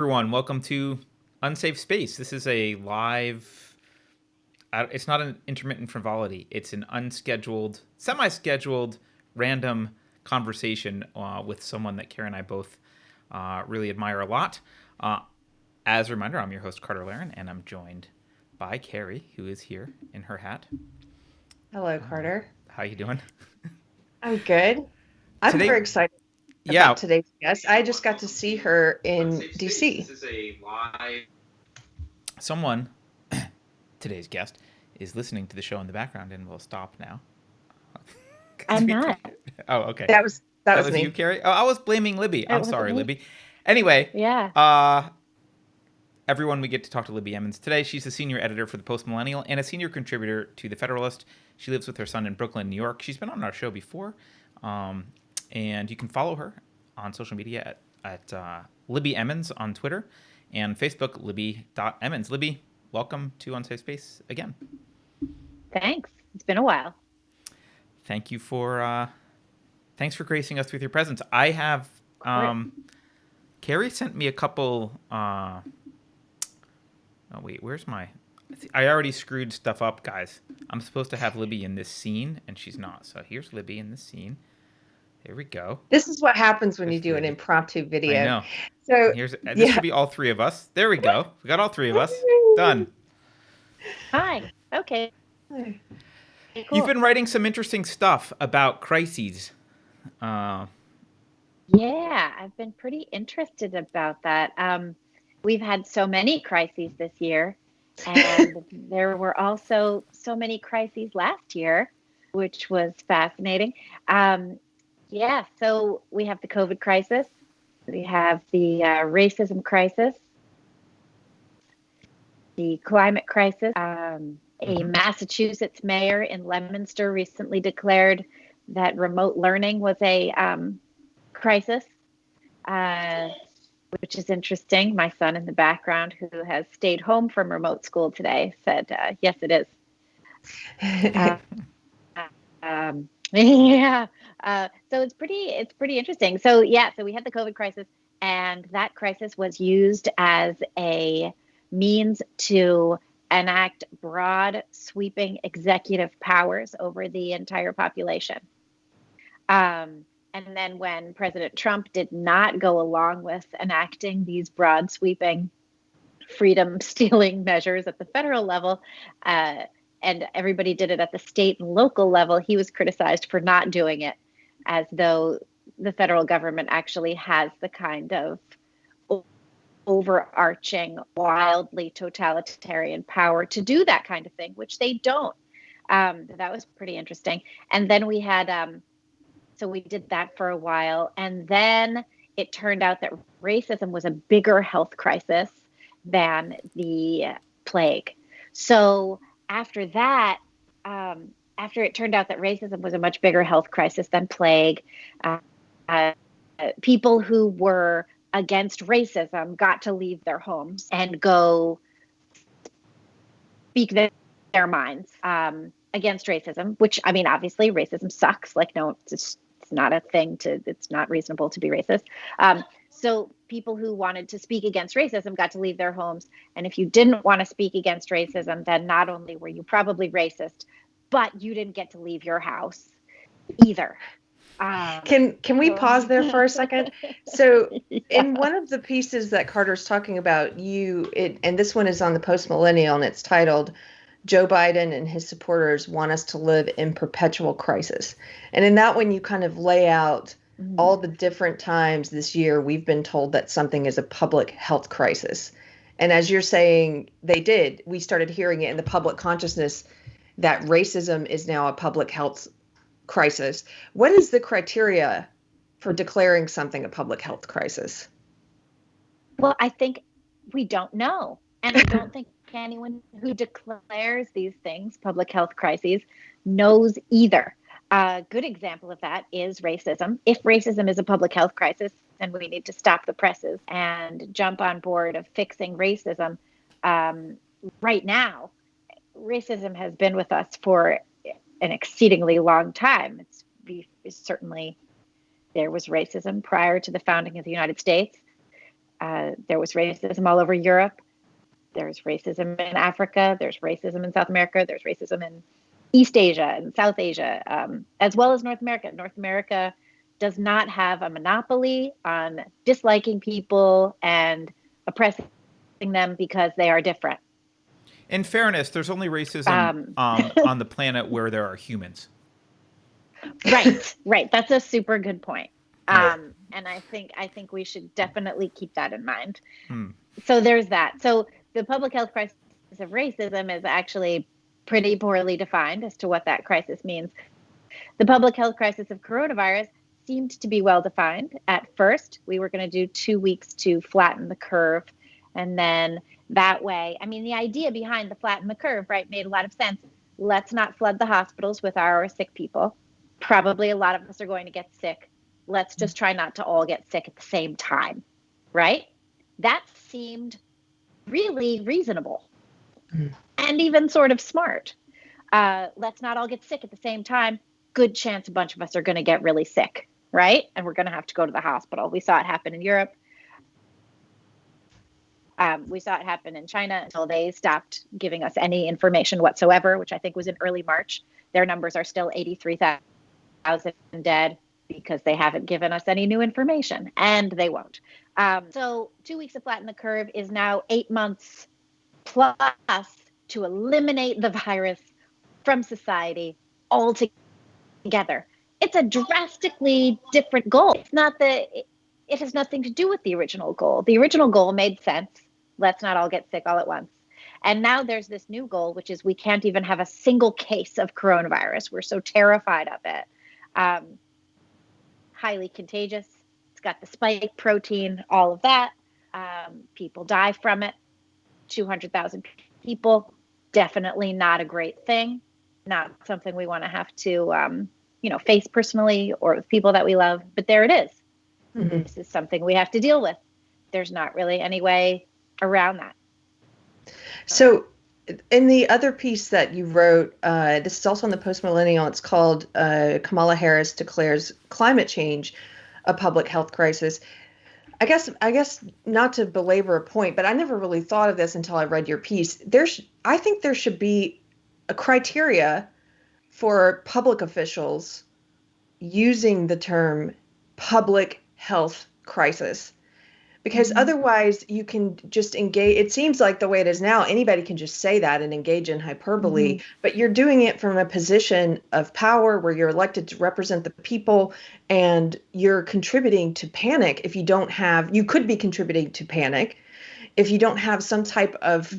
Everyone, welcome to Unsafe Space. This is a live, it's not an intermittent frivolity. It's an unscheduled, semi-scheduled, random conversation with someone that Keri and I both really admire a lot. As a reminder, I'm your host, Carter Laren, and I'm joined by Keri, who is here in her hat. Hello, Carter. How you doing? I'm good. I'm Today, very excited yeah, about today's guest. I just got to see her in DC. someone, today's guest, is listening to the show in the background and will stop now. I'm not. Oh, okay. That That was was you, me. Keri? Oh, I was blaming Libby. It I'm wasn't sorry, me. Libby. Anyway, Yeah. everyone, we get to talk to Libby Emmons today. She's a senior editor for the Post Millennial and a senior contributor to the Federalist. She lives with her son in Brooklyn, New York. She's been on our show before, and you can follow her on social media at Libby Emmons on Twitter and Facebook, libby.emmons. Libby, welcome to Unsafe Space again. Thanks. It's been a while. Thank you for thanks for gracing us with your presence. I have Keri sent me a couple. Oh wait, where's my? I already screwed stuff up, guys. I'm supposed to have Libby in this scene, and she's not. So here's Libby in this scene. Here we go. This is what happens when There's you do an Libby. impromptu I video. know. So, And here's this yeah. should be all three of us. There we go. We got all three of us. Done. Hi. Okay. You've Cool. been writing some interesting stuff about crises. Yeah, I've been pretty interested about that. We've had so many crises this year, and there were also so many crises last year, which was fascinating. Yeah, so we have the COVID crisis, we have the racism crisis, the climate crisis. A Massachusetts mayor in Leominster recently declared that remote learning was a crisis, which is interesting. My son in the background, who has stayed home from remote school today, said, yes, it is. Yeah. So it's pretty interesting. So yeah, so we had the COVID crisis, and that crisis was used as a means to enact broad, sweeping executive powers over the entire population. And then when President Trump did not go along with enacting these broad, sweeping, freedom stealing measures at the federal level, and everybody did it at the state and local level, he was criticized for not doing it, as though the federal government actually has the kind of overarching, wildly totalitarian power to do that kind of thing, which they don't. That was pretty interesting. And then we had, so we did that for a while. And then it turned out that racism was a bigger health crisis than the plague. So after that, after it turned out that racism was a much bigger health crisis than plague, uh, people who were against racism got to leave their homes and go speak their minds against racism, which, I mean, obviously racism sucks. Like, no, it's not a thing it's not reasonable to be racist. So people who wanted to speak against racism got to leave their homes. And if you didn't want to speak against racism, then not only were you probably racist, but you didn't get to leave your house either. Can we pause there for a second? So, in one of the pieces that Carter's talking about, and this one is on the Post Millennial, and it's titled "Joe Biden and his supporters want us to live in perpetual crisis." And in that one, you kind of lay out all the different times this year we've been told that something is a public health crisis. And as you're saying, we started hearing it in the public consciousness that racism is now a public health crisis. What is the criteria for declaring something a public health crisis? Well, I think we don't know. And I don't think anyone who declares these things public health crises knows either. A good example of that is racism. If racism is a public health crisis, then we need to stop the presses and jump on board of fixing racism. Right now, racism has been with us for an exceedingly long time. It's certainly, there was racism prior to the founding of the United States. There was racism all over Europe. There's racism in Africa. There's racism in South America. There's racism in East Asia and South Asia, as well as North America. North America does not have a monopoly on disliking people and oppressing them because they are different. In fairness, there's only racism on the planet where there are humans. Right. That's a super good point. And I think we should definitely keep that in mind. So there's that. So the public health crisis of racism is actually pretty poorly defined as to what that crisis means. The public health crisis of coronavirus seemed to be well defined. At first, we were going to do 2 weeks to flatten the curve. And then that way, I mean, the idea behind the flatten the curve, right, made a lot of sense. Let's not flood the hospitals with our sick people. Probably a lot of us are going to get sick. Let's just try not to all get sick at the same time, right? That seemed really reasonable and even sort of smart. Let's not all get sick at the same time. Good chance a bunch of us are going to get really sick, right? And we're going to have to go to the hospital. We saw it happen in Europe. We saw it happen in China until they stopped giving us any information whatsoever, which I think was in early March. Their numbers are still 83,000 dead because they haven't given us any new information, and they won't. So 2 weeks to flatten the curve is now 8 months plus to eliminate the virus from society altogether. It's a drastically different goal. It's not that it has nothing to do with the original goal. The original goal made sense. Let's not all get sick all at once. And now there's this new goal, which is we can't even have a single case of coronavirus. We're so terrified of it. Highly contagious. It's got the spike protein, all of that. People die from it. 200,000 people. Definitely not a great thing. Not something we want to have to, face personally or with people that we love. But there it is. Mm-hmm. This is something we have to deal with. There's not really any way around that. So in the other piece that you wrote, this is also on the Post Millennial, it's called Kamala Harris Declares Climate Change a Public Health Crisis. I guess not to belabor a point, but I never really thought of this until I read your piece. I think there should be a criteria for public officials using the term public health crisis, because otherwise you can just engage. It seems like the way it is now, anybody can just say that and engage in hyperbole, but you're doing it from a position of power where you're elected to represent the people, and you're contributing to panic you could be contributing to panic if you don't have some type of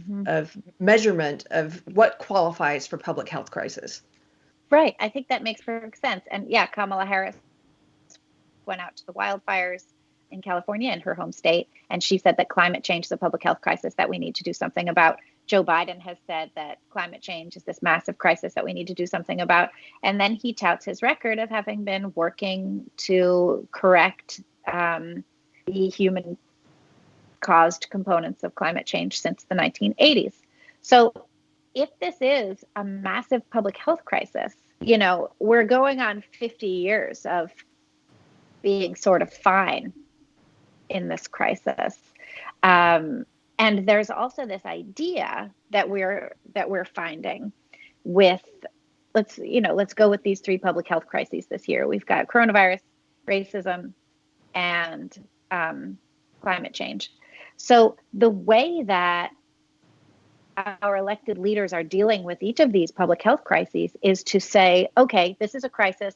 measurement of what qualifies for public health crisis. Right. I think that makes perfect sense. And yeah, Kamala Harris went out to the wildfires in California, in her home state, and she said that climate change is a public health crisis that we need to do something about. Joe Biden has said that climate change is this massive crisis that we need to do something about. And then he touts his record of having been working to correct the human-caused components of climate change since the 1980s. So if this is a massive public health crisis, we're going on 50 years of being sort of fine in this crisis. And there's also this idea that we're finding with, let's go with these 3 public health crises this year. We've got coronavirus, racism, and climate change. So the way that our elected leaders are dealing with each of these public health crises is to say, okay, this is a crisis,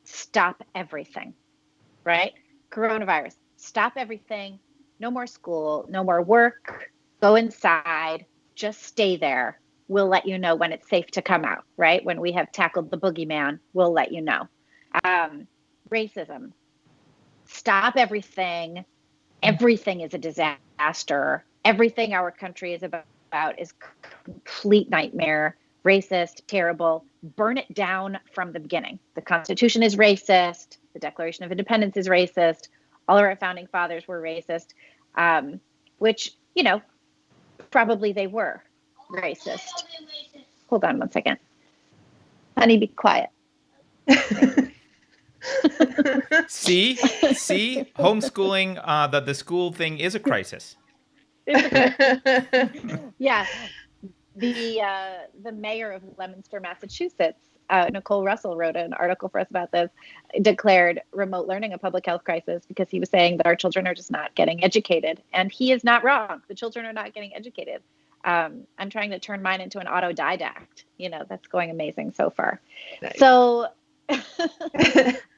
stop everything, right? Coronavirus, stop everything, no more school, no more work, go inside, just stay there. We'll let you know when it's safe to come out, right? When we have tackled the boogeyman, we'll let you know. Racism, stop everything. Everything is a disaster. Everything our country is about is complete nightmare, racist, terrible. Burn it down from the beginning. The Constitution is racist. The Declaration of Independence is racist. All of our founding fathers were racist, which, probably they were racist. Hold on one second. Honey, be quiet. See, homeschooling, the school thing is a crisis. Yeah. The mayor of Leominster, Massachusetts, Nicole Russell, wrote an article for us about this, declared remote learning a public health crisis because he was saying that our children are just not getting educated. And he is not wrong. The children are not getting educated. I'm trying to turn mine into an autodidact. That's going amazing so far. Nice. So, so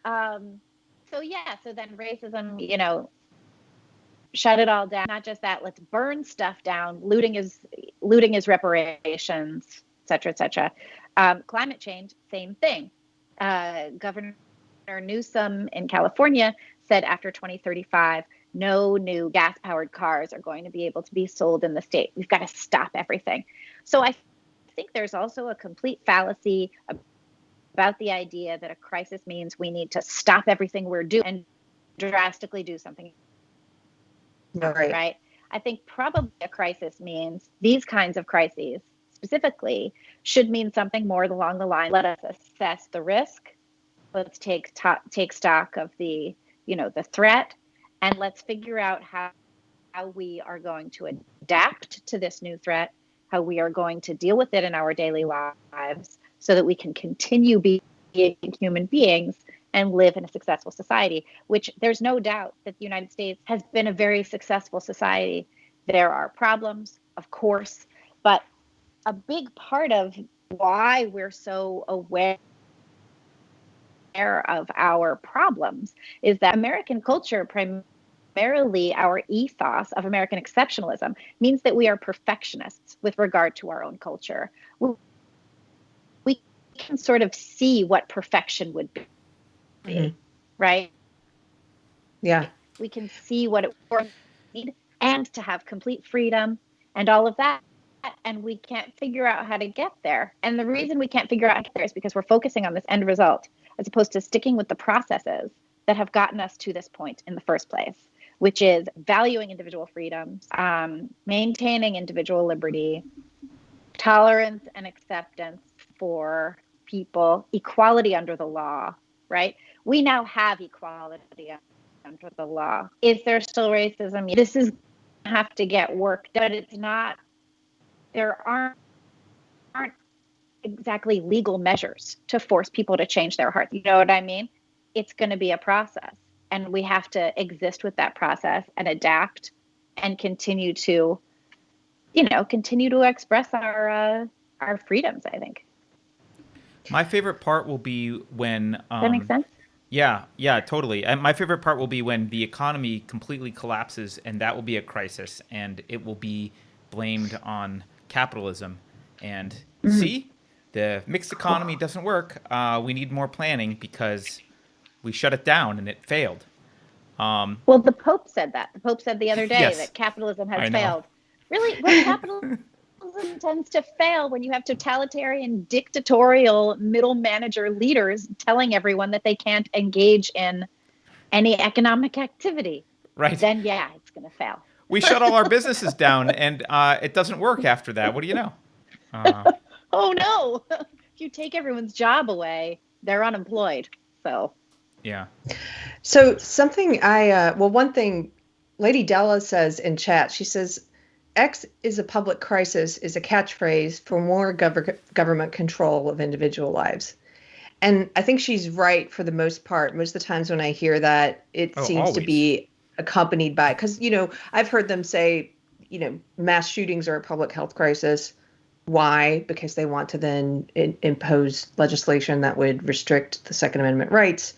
then racism, shut it all down. Not just that, let's burn stuff down. Looting is reparations, et cetera, et cetera. Climate change, same thing. Governor Newsom in California said after 2035, no new gas-powered cars are going to be able to be sold in the state. We've got to stop everything. So I think there's also a complete fallacy about the idea that a crisis means we need to stop everything we're doing and drastically do something. Right. I think probably a crisis means these kinds of crises specifically should mean something more along the line. Let us assess the risk. Let's take stock of the threat, and let's figure out how we are going to adapt to this new threat, how we are going to deal with it in our daily lives so that we can continue being human beings and live in a successful society, which there's no doubt that the United States has been a very successful society. There are problems, of course, but a big part of why we're so aware of our problems is that American culture, primarily our ethos of American exceptionalism, means that we are perfectionists with regard to our own culture. We can sort of see what perfection would be. Mm-hmm. Right? Yeah. We can see what it would need and to have complete freedom and all of that. And we can't figure out how to get there. And the reason we can't figure out how to get there is because we're focusing on this end result as opposed to sticking with the processes that have gotten us to this point in the first place, which is valuing individual freedoms, maintaining individual liberty, tolerance and acceptance for people, equality under the law, right? We now have equality under the law. Is there still racism? This is have to get worked out. It's not, there aren't exactly legal measures to force people to change their hearts. You know what I mean? It's going to be a process, and we have to exist with that process and adapt and continue to express our freedoms, I think. My favorite part will be when Does that make sense? Yeah, totally. And my favorite part will be when the economy completely collapses, and that will be a crisis, and it will be blamed on capitalism. And see, the mixed economy doesn't work. We need more planning because we shut it down and it failed. Well, the Pope said that. The Pope said the other day yes, that capitalism has failed. Really? Well, capitalism tends to fail when you have totalitarian, dictatorial middle manager leaders telling everyone that they can't engage in any economic activity. Right. Then, yeah, it's going to fail. We shut all our businesses down, and it doesn't work after that. What do you know? Oh, no. If you take everyone's job away, they're unemployed. So, yeah. So something one thing Lady Della says in chat, she says, X is a public crisis is a catchphrase for more government control of individual lives. And I think she's right for the most part. Most of the times when I hear that, it seems always to be accompanied by, because, I've heard them say, mass shootings are a public health crisis. Why? Because they want to then impose legislation that would restrict the Second Amendment rights.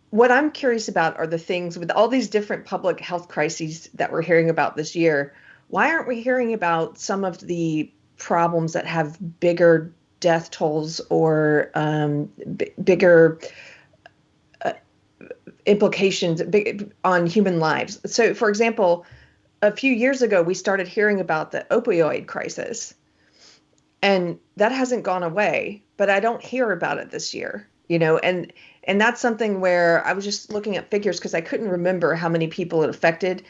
What I'm curious about are the things with all these different public health crises that we're hearing about this year. Why aren't we hearing about some of the problems that have bigger death tolls or bigger implications on human lives? So, for example, a few years ago, we started hearing about the opioid crisis, and that hasn't gone away, but I don't hear about it this year, and that's something where I was just looking at figures because I couldn't remember how many people it affected.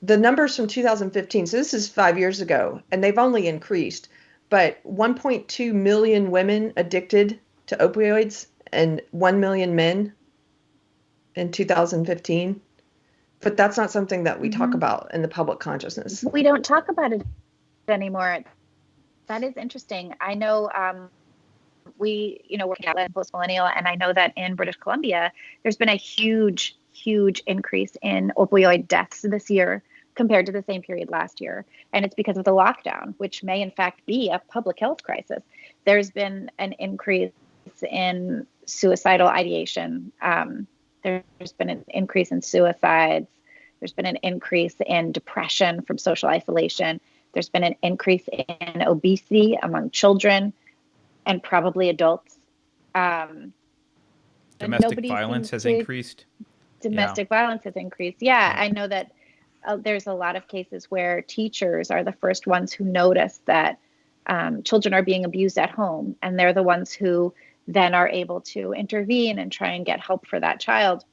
The numbers from 2015, so this is 5 years ago, and they've only increased, but 1.2 million women addicted to opioids and 1 million men in 2015. But that's not something that we talk about in the public consciousness. We don't talk about it anymore. That is interesting. I know working at Post Millennial, and I know that in British Columbia, there's been a huge increase in opioid deaths this year compared to the same period last year. And it's because of the lockdown, which may in fact be a public health crisis. There's been an increase in suicidal ideation. There's been an increase in suicides. There's been an increase in depression from social isolation. There's been an increase in obesity among children and probably adults. Domestic violence has increased. Domestic violence has increased. Yeah, I know that there's a lot of cases where teachers are the first ones who notice that children are being abused at home, and they're the ones who then are able to intervene and try and get help for that child.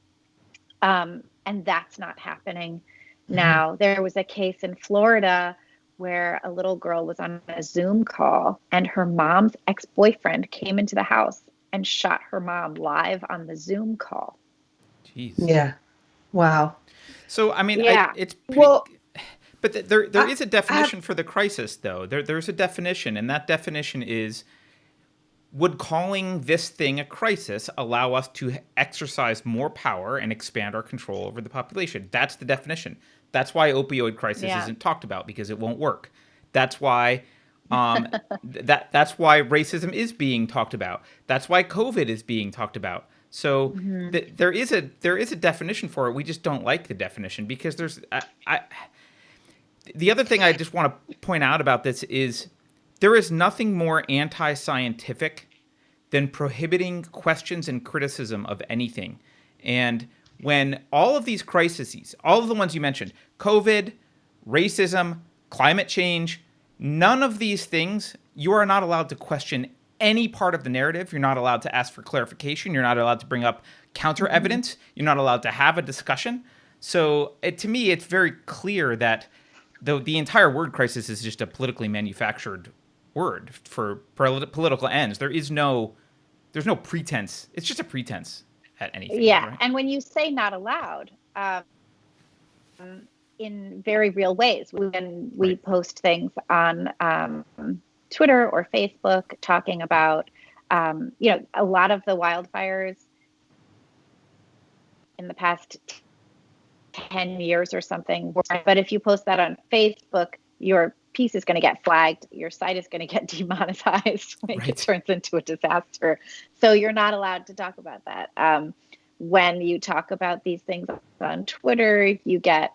And that's not happening now. There was a case in Florida where a little girl was on a Zoom call and her mom's ex-boyfriend came into the house and shot her mom live on the Zoom call. Jeez. Yeah. Wow. So, I mean, Yeah. it's pretty... Well, but there is a definition for the crisis, though. There's a definition, and that definition is, would calling this thing a crisis allow us to exercise more power and expand our control over the population? That's the definition. That's why opioid crisis isn't talked about, because it won't work. That's why that's why racism is being talked about. That's why COVID is being talked about. So there is a definition for it. We just don't like the definition because there's the other thing I just want to point out about this is there is nothing more anti-scientific than prohibiting questions and criticism of anything. And when all of these crises, all of the ones you mentioned, COVID, racism, climate change, none of these things, you are not allowed to question any part of the narrative. You're not allowed to ask for clarification. You're not allowed to bring up counter evidence. You're not allowed to have a discussion. So to me, it's very clear that the entire word crisis is just a politically manufactured word for political ends. There's no pretense. It's just a pretense at anything. Yeah, right? And when you say not allowed, in very real ways, when we post things on Twitter or Facebook talking about, a lot of the wildfires in the past 10 years or something. But if you post that on Facebook, your piece is going to get flagged. Your site is going to get demonetized when it turns into a disaster. So you're not allowed to talk about that. When you talk about these things on Twitter, you get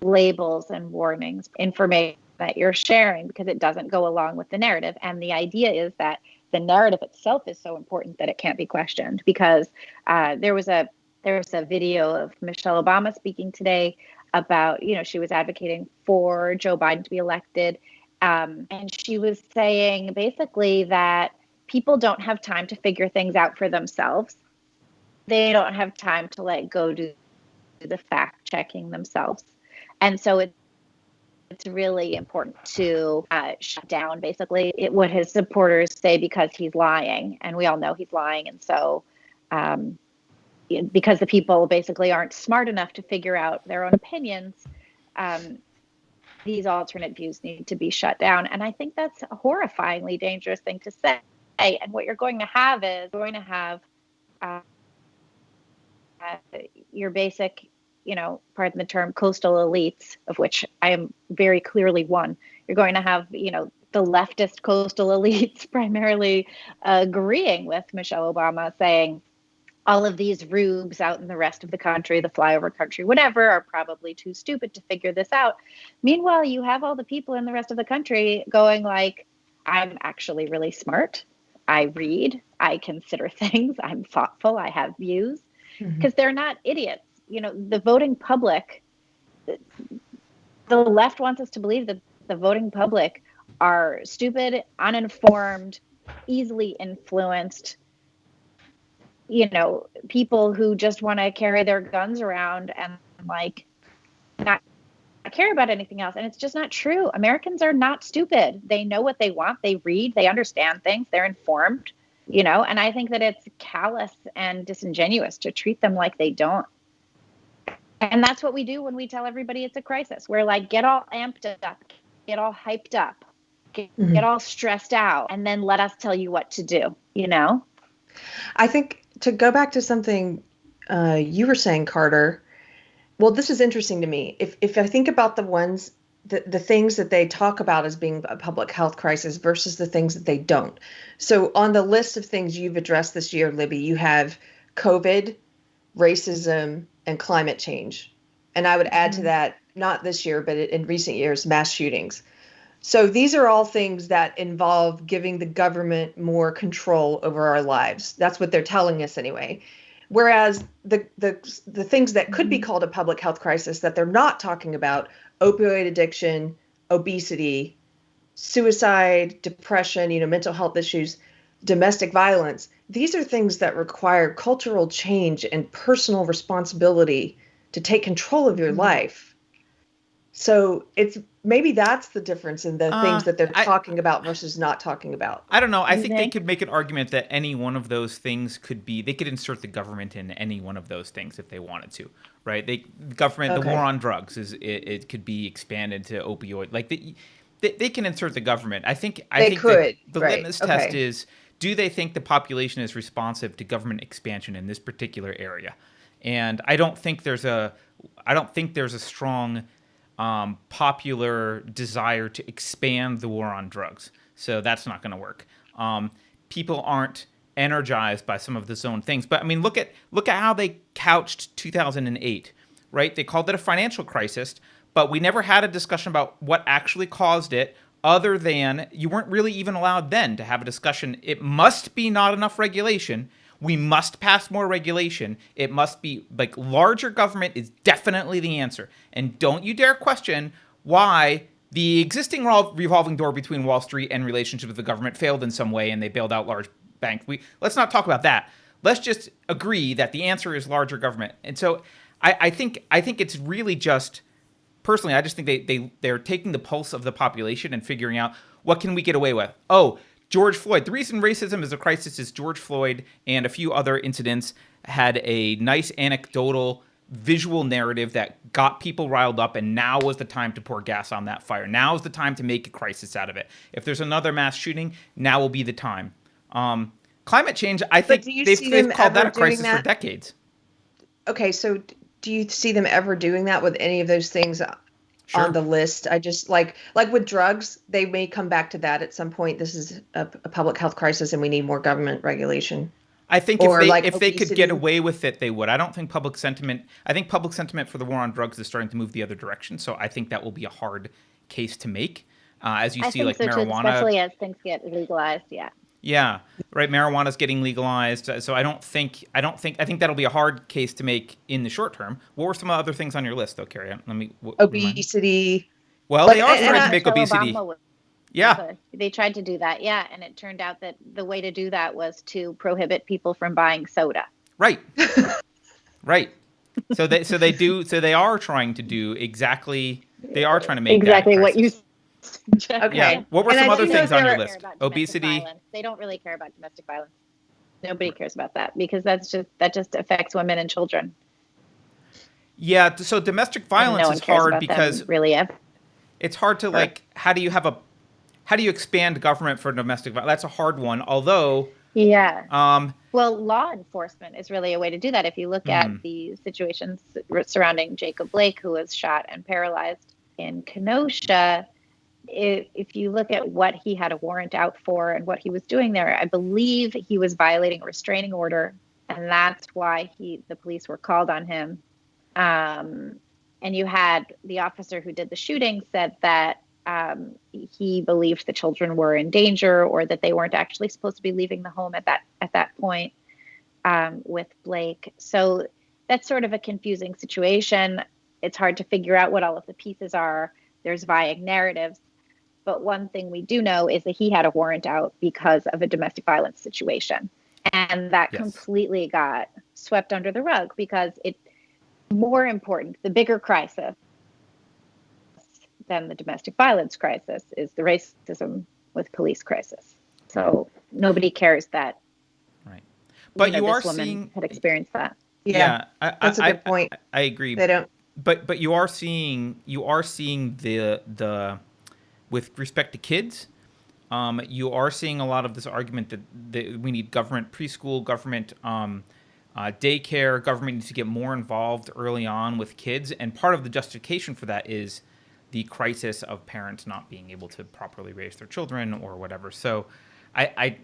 labels and warnings, information that you're sharing because it doesn't go along with the narrative. And the idea is that the narrative itself is so important that it can't be questioned, because there was a video of Michelle Obama speaking today about, she was advocating for Joe Biden to be elected. And she was saying basically that people don't have time to figure things out for themselves. They don't have time to go do the fact checking themselves. And so it's really important to shut down basically what his supporters say because he's lying. And we all know he's lying. And so because the people basically aren't smart enough to figure out their own opinions, these alternate views need to be shut down. And I think that's a horrifyingly dangerous thing to say. And what you're going to have is your basic, pardon the term, coastal elites, of which I am very clearly one. You're going to have, the leftist coastal elites primarily agreeing with Michelle Obama, saying all of these rubes out in the rest of the country, the flyover country, whatever, are probably too stupid to figure this out. Meanwhile, you have all the people in the rest of the country going I'm actually really smart. I read, I consider things, I'm thoughtful, I have views, because they're not idiots. The voting public, the left wants us to believe that the voting public are stupid, uninformed, easily influenced, people who just want to carry their guns around and not care about anything else. And it's just not true. Americans are not stupid. They know what they want. They read, they understand things, they're informed. And I think that it's callous and disingenuous to treat them like they don't. And that's what we do when we tell everybody it's a crisis. We're like, get all amped up, get all hyped up, get all stressed out, and then let us tell you what to do, I think to go back to something you were saying, Carter, well, this is interesting to me. If I think about the things that they talk about as being a public health crisis versus the things that they don't. So on the list of things you've addressed this year, Libby, you have COVID, racism, and climate change. And I would add to that, not this year, but in recent years, mass shootings. So these are all things that involve giving the government more control over our lives. That's what they're telling us anyway. Whereas the things that could be called a public health crisis that they're not talking about, opioid addiction, obesity, suicide, depression, mental health issues, domestic violence, these are things that require cultural change and personal responsibility to take control of your life. So maybe that's the difference in the things that they're talking about versus not talking about. I don't know. I think they could make an argument that any one of those things they could insert the government in any one of those things if they wanted to, right? The war on drugs it could be expanded to opioid. Like they can insert the government. I think the litmus test is, do they think the population is responsive to government expansion in this particular area? And I don't think there's a strong popular desire to expand the war on drugs. So that's not going to work. People aren't energized by some of the zone things. But I mean, look at how they couched 2008, right? They called it a financial crisis, but we never had a discussion about what actually caused it, other than you weren't really even allowed then to have a discussion. It must be not enough regulation. We must pass more regulation. It must be like larger government is definitely the answer. And don't you dare question why the existing revolving door between Wall Street and relationship with the government failed in some way and they bailed out large banks. Let's not talk about that. Let's just agree that the answer is larger government. And so I think it's really just, personally, I just think they're taking the pulse of the population and figuring out what can we get away with. Oh, George Floyd. The reason racism is a crisis is George Floyd and a few other incidents had a nice anecdotal visual narrative that got people riled up, and now was the time to pour gas on that fire. Now is the time to make a crisis out of it. If there's another mass shooting, now will be the time. Climate change, I think they've called that a crisis for decades. Okay, so do you see them ever doing that with any of those things on the list? I just like with drugs, they may come back to that at some point. This is a public health crisis and we need more government regulation. I think if they could get away with it, they would. I think public sentiment for the war on drugs is starting to move the other direction. So I think that will be a hard case to make. As you see, like marijuana, especially as things get legalized. Yeah. Yeah, right. Marijuana's getting legalized, so I think that'll be a hard case to make in the short term. What were some other things on your list, though, Keri? Obesity. Well, they are trying to make obesity. Yeah, they tried to do that. Yeah, and it turned out that the way to do that was to prohibit people from buying soda. Right. Right. So they are trying to do exactly. They are trying to make exactly what you. Okay. Yeah. What were some other things on your list? Obesity. They don't really care about domestic violence. Nobody cares about that because that just affects women and children. Yeah. So domestic violence is hard because really it's hard to how do you expand government for domestic violence? That's a hard one. Although. Yeah. Well, law enforcement is really a way to do that. If you look at the situations surrounding Jacob Blake, who was shot and paralyzed in Kenosha. If you look at what he had a warrant out for and what he was doing there, I believe he was violating a restraining order, and that's why the police were called on him. And you had the officer who did the shooting said that he believed the children were in danger or that they weren't actually supposed to be leaving the home at that point with Blake. So that's sort of a confusing situation. It's hard to figure out what all of the pieces are. There's vague narratives. But one thing we do know is that he had a warrant out because of a domestic violence situation. And that completely got swept under the rug because it's more important. The bigger crisis than the domestic violence crisis is the racism with police crisis. So nobody cares that But you are this woman seeing had experienced that. Yeah, that's a good point. I agree. They don't. But you are seeing the with respect to kids. You are seeing a lot of this argument that we need government preschool, government daycare, government needs to get more involved early on with kids. And part of the justification for that is the crisis of parents not being able to properly raise their children or whatever. So I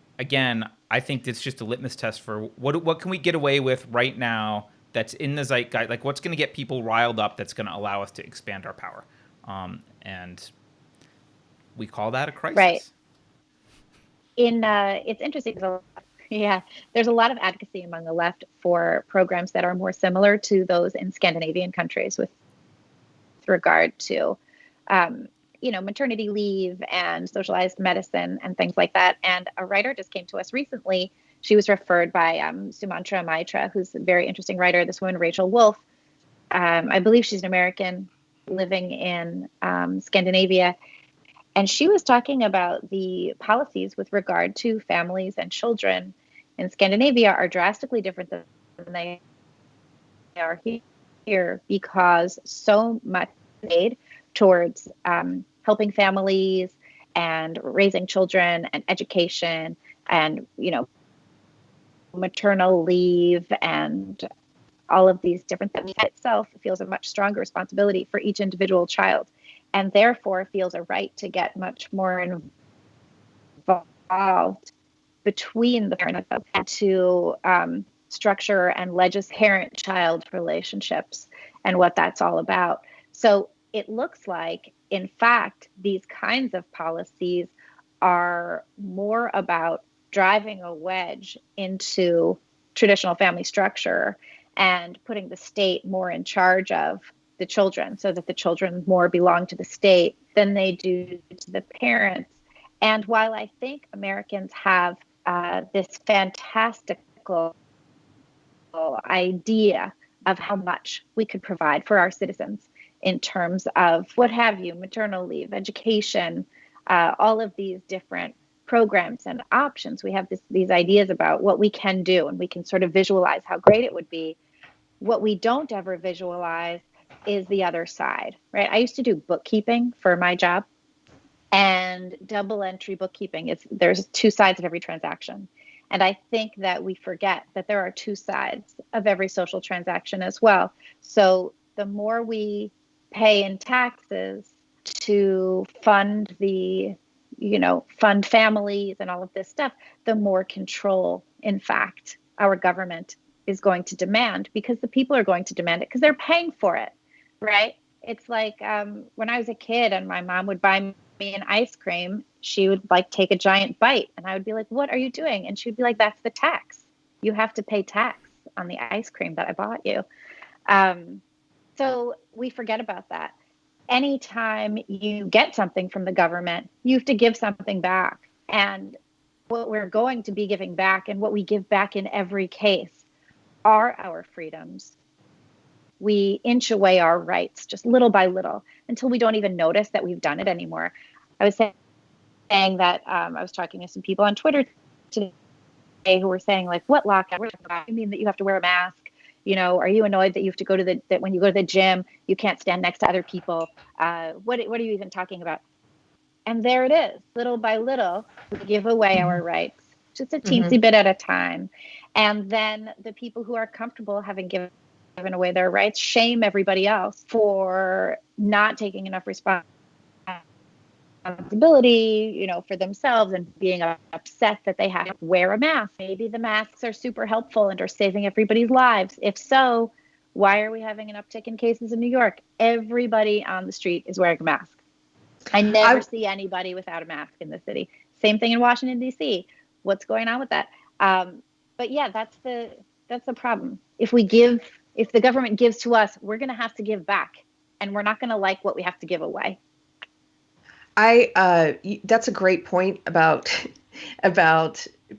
think it's just a litmus test for what can we get away with right now that's in the zeitgeist, like what's going to get people riled up that's going to allow us to expand our power. And we call that a crisis. Right. It's interesting because there's a lot of advocacy among the left for programs that are more similar to those in Scandinavian countries with regard to maternity leave and socialized medicine and things like that. And a writer just came to us recently. She was referred by Sumantra Maitra, who's a very interesting writer. This woman, Rachel Wolf, I believe she's an American living in Scandinavia. And she was talking about the policies with regard to families and children in Scandinavia are drastically different than they are here because so much aid towards helping families and raising children and education and, maternal leave and all of these different things itself feels a much stronger responsibility for each individual child. And therefore feels a right to get much more involved between the parents and to structure and legislate parent-child relationships and what that's all about. So it looks like, in fact, these kinds of policies are more about driving a wedge into traditional family structure and putting the state more in charge of the children so that the children more belong to the state than they do to the parents. And while I think Americans have this fantastical idea of how much we could provide for our citizens in terms of what have you, maternal leave, education, all of these different programs and options, we have these ideas about what we can do, and we can sort of visualize how great it would be. What we don't ever visualize is the other side, right? I used to do bookkeeping for my job, and double entry bookkeeping there's two sides of every transaction. And I think that we forget that there are two sides of every social transaction as well. So the more we pay in taxes to fund fund families and all of this stuff, the more control, in fact, our government is going to demand, because the people are going to demand it because they're paying for it. Right? It's like when I was a kid and my mom would buy me an ice cream, she would take a giant bite and I would be like, "What are you doing?" And she would be like, "That's the tax. You have to pay tax on the ice cream that I bought you." So we forget about that. Anytime you get something from the government, you have to give something back. And what we're going to be giving back, and what we give back in every case, are our freedoms. We inch away our rights just little by little until we don't even notice that we've done it anymore. I was saying that I was talking to some people on Twitter today who were saying, what lockout? You mean that you have to wear a mask? Are you annoyed that you have to go to that when you go to the gym, you can't stand next to other people? What are you even talking about? And there it is. Little by little, we give away our rights, just a teensy bit at a time. And then the people who are comfortable having given away their rights shame everybody else for not taking enough responsibility, for themselves, and being upset that they have to wear a mask. Maybe the masks are super helpful and are saving everybody's lives. If so, why are we having an uptick in cases in New York? Everybody on the street is wearing a mask. I never see anybody without a mask in the city. Same thing in Washington, D.C. What's going on with that? But yeah, that's the problem. If the government gives to us, we're going to have to give back, and we're not going to like what we have to give away. That's a great point about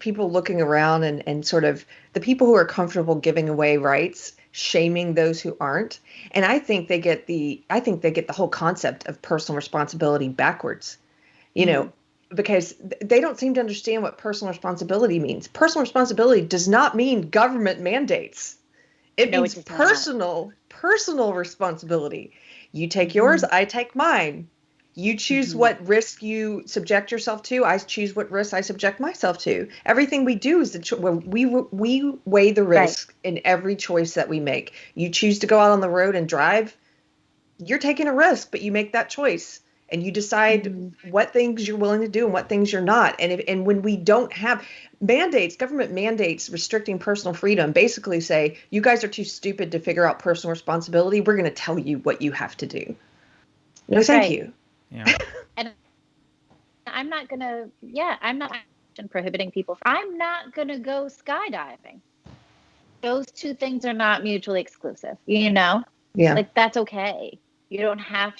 people looking around and sort of the people who are comfortable giving away rights, shaming those who aren't. And I think they get the whole concept of personal responsibility backwards. because they don't seem to understand what personal responsibility means. Personal responsibility does not mean government mandates. It means personal responsibility. You take yours, I take mine. You choose what risk you subject yourself to. I choose what risk I subject myself to. Everything we do is we weigh the risk in every choice that we make. You choose to go out on the road and drive, you're taking a risk, but you make that choice and you decide what things you're willing to do and what things you're not. And when we don't have mandates, government mandates restricting personal freedom, basically say, you guys are too stupid to figure out personal responsibility. We're going to tell you what you have to do. No, thank you. Yeah. And I'm not prohibiting people. I'm not going to go skydiving. Those two things are not mutually exclusive, Yeah. Like, that's okay. You don't have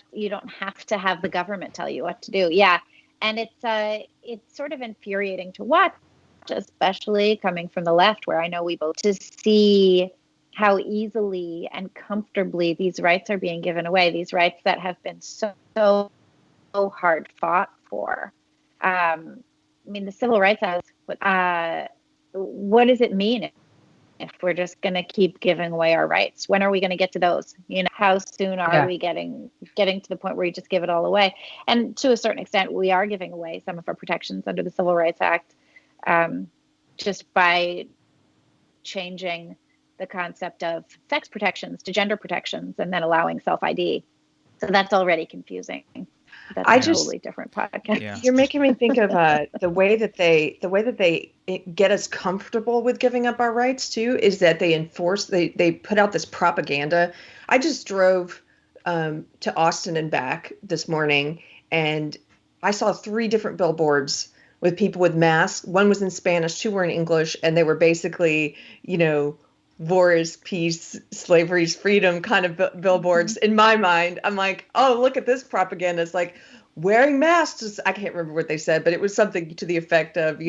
to have the government tell you what to do. Yeah. And it's sort of infuriating to watch, especially coming from the left, where I know we both, to see how easily and comfortably these rights are being given away, these rights that have been so hard fought for. The Civil Rights Act, what does it mean if we're just going to keep giving away our rights? When are we going to get to those? How soon are we getting to the point where you just give it all away? And to a certain extent, we are giving away some of our protections under the Civil Rights Act, just by changing the concept of sex protections to gender protections and then allowing self-ID. So that's already confusing. That's a totally different podcast. Yeah. You're making me think of the way that they get us comfortable with giving up our rights too, is that they put out this propaganda. I just drove to Austin and back this morning, and I saw 3 different billboards with people with masks. One was in Spanish, 2 were in English, and they were basically, war is peace, slavery is freedom kind of billboards. In my mind, I'm like, oh, look at this propaganda. It's like, wearing masks. I can't remember what they said, but it was something to the effect of,